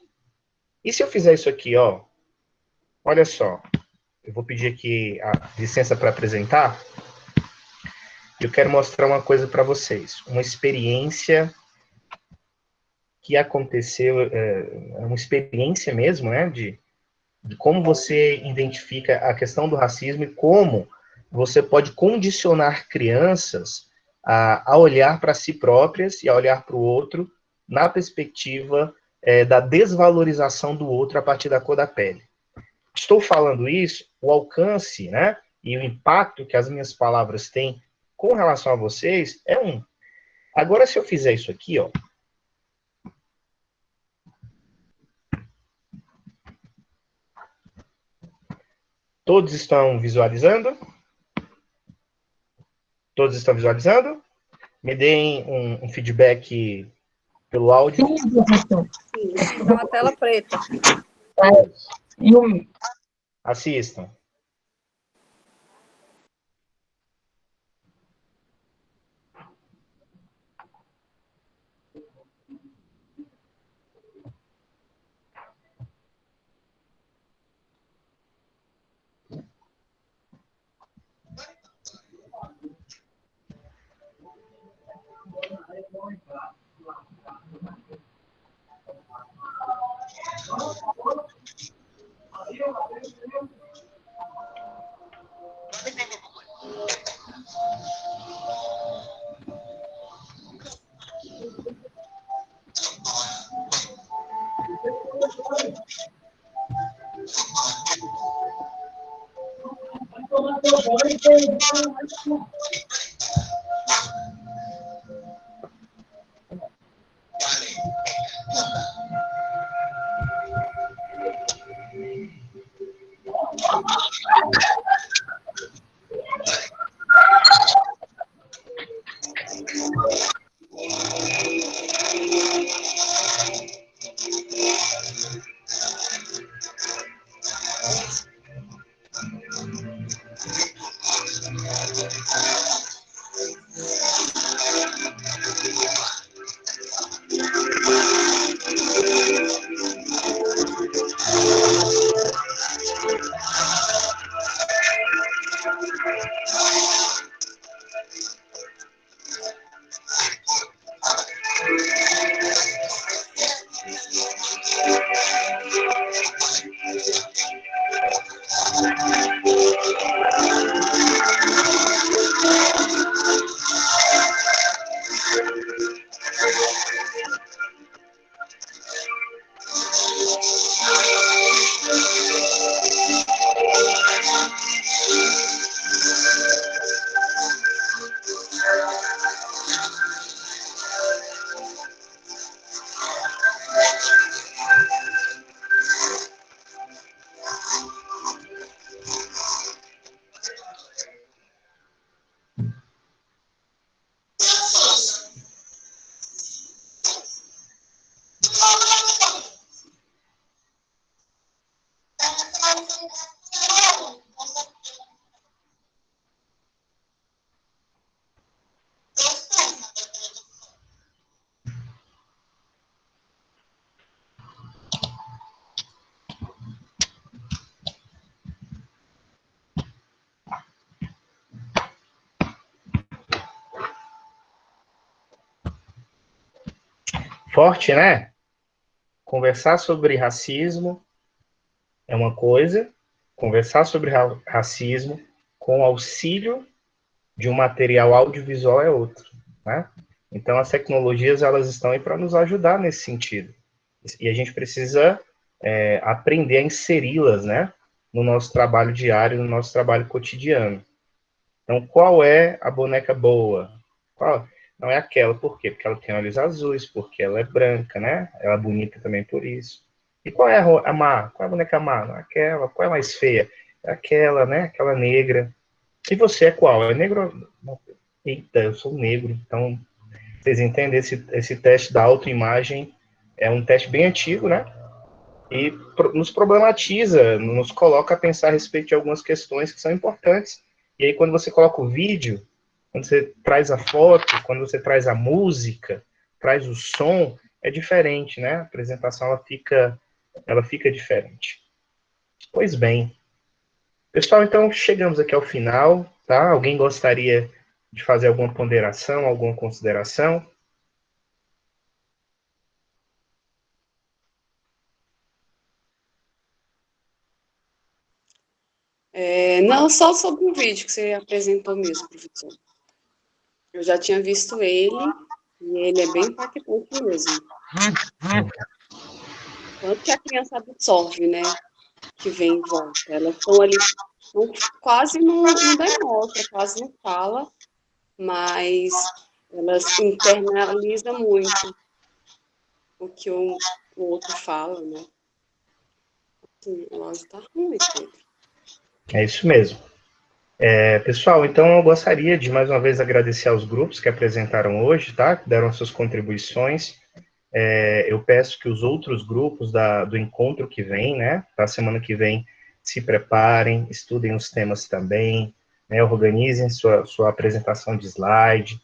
E se eu fizer isso aqui, ó, olha só, eu vou pedir aqui a licença para apresentar. Eu quero mostrar uma coisa para vocês, uma experiência que aconteceu, uma experiência mesmo, né, de como você identifica a questão do racismo e como você pode condicionar crianças a olhar para si próprias e a olhar para o outro na perspectiva da desvalorização do outro a partir da cor da pele. Estou falando isso, o alcance, né, e o impacto que as minhas palavras têm com relação a vocês é um. Agora, se eu fizer isso aqui, ó, todos estão visualizando? Todos estão visualizando? Me deem um feedback pelo áudio. Sim, professor. Sim, está uma tela preta. Assistam. Forte, né? Conversar sobre racismo é uma coisa, conversar sobre racismo com auxílio de um material audiovisual é outra, né? Então, as tecnologias, elas estão aí para nos ajudar nesse sentido. E a gente precisa aprender a inseri-las, né, no nosso trabalho diário, no nosso trabalho cotidiano. Então, qual é a boneca boa? Não é aquela, por quê? Porque ela tem olhos azuis, porque ela é branca, né? Ela é bonita também por isso. E qual é a má? Qual é a boneca má? Não é aquela. Qual é a mais feia? É aquela, né? Aquela negra. E você é qual? É negro? Eita, eu sou negro. Então, vocês entendem? Esse teste da autoimagem é um teste bem antigo, né? E nos problematiza, nos coloca a pensar a respeito de algumas questões que são importantes. E aí, quando você coloca o vídeo, quando você traz a foto, quando você traz a música, traz o som, é diferente, né? A apresentação, ela fica diferente. Pois bem. Pessoal, então, chegamos aqui ao final, tá? Alguém gostaria de fazer alguma ponderação, alguma consideração? Não, só sobre o vídeo que você apresentou mesmo, professor. Eu já tinha visto ele, e ele é bem impactante mesmo. Tanto que a criança absorve, né, que vem em volta. Elas estão ali, quase não demonstra, quase não fala, mas elas internalizam muito o que o outro fala, né. Assim, o áudio tá ruim, Pedro. É isso mesmo. Pessoal, então eu gostaria de mais uma vez agradecer aos grupos que apresentaram hoje, tá? Que deram suas contribuições. Eu peço que os outros grupos do encontro que vem, né? Da semana que vem, se preparem, estudem os temas também, né? Organizem sua apresentação de slide,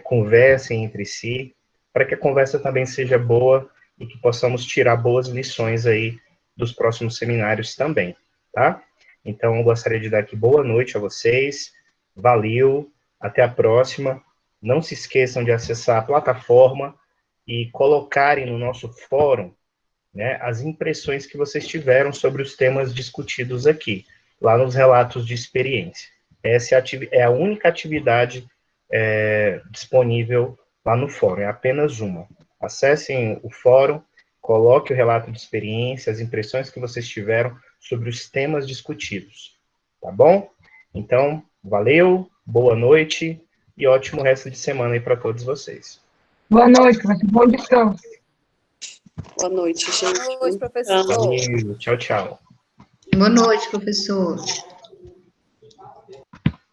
conversem entre si, para que a conversa também seja boa e que possamos tirar boas lições aí dos próximos seminários também, tá? Então, eu gostaria de dar aqui boa noite a vocês, valeu, até a próxima. Não se esqueçam de acessar a plataforma e colocarem no nosso fórum, né, as impressões que vocês tiveram sobre os temas discutidos aqui, lá nos relatos de experiência. Essa é a única atividade disponível lá no fórum, é apenas uma. Acessem o fórum, coloque o relato de experiência, as impressões que vocês tiveram sobre os temas discutidos, tá bom? Então, valeu, boa noite e ótimo resto de semana aí para todos vocês. Boa noite, professor. Bom descanso. Boa noite, gente. Boa noite, professor. Valeu, tchau, tchau. Boa noite, professor.